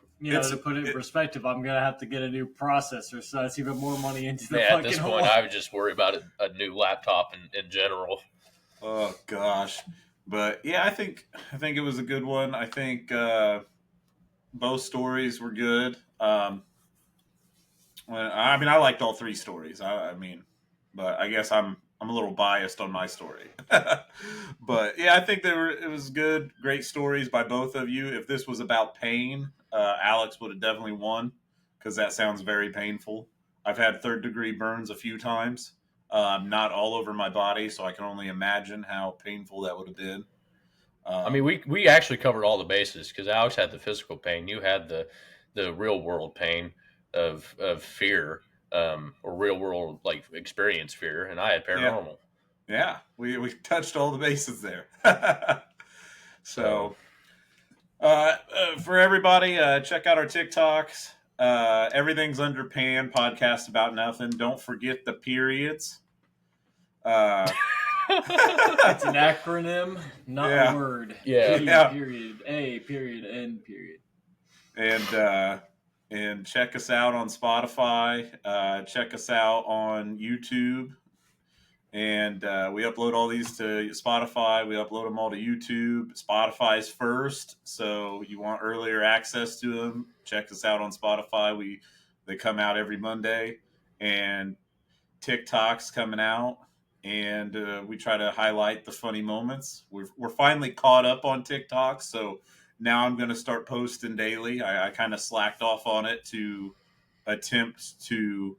put it in perspective, I'm gonna have to get a new processor, so that's even more money into the fucking at this point, I would just worry about a new laptop in general. Oh gosh, but yeah, I think it was a good one. I think both stories were good. I liked all 3 stories. But I guess I'm a little biased on my story. But yeah, I think it was good, great stories by both of you. If this was about pain, Alex would have definitely won, because that sounds very painful. I've had 3rd-degree burns a few times, not all over my body, so I can only imagine how painful that would have been. We actually covered all the bases, because Alex had the physical pain, you had the real world pain of fear, or real world experience fear, and I had paranormal. Yeah, we touched all the bases there. So, for everybody, check out our TikToks. Everything's under P.A.N. Podcast About Nothing. Don't forget the periods. It's an acronym, not a word. Yeah. Period. A. Period. N. Period. And check us out on Spotify. Check us out on YouTube. And we upload all these to Spotify. We upload them all to YouTube. Spotify's first, so you want earlier access to them, check us out on Spotify. They come out every Monday. And TikTok's coming out. and we try to highlight the funny moments. We're finally caught up on TikTok, so now I'm going to start posting daily. I kind of slacked off on it to attempt to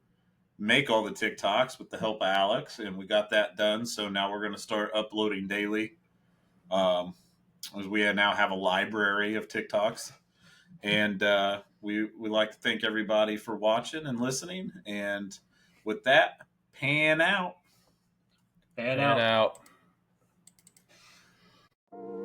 make all the TikToks with the help of Alex, and we got that done. So now we're going to start uploading daily. As we now have a library of TikToks, and we like to thank everybody for watching and listening. And with that, pan out. Pan And out. out.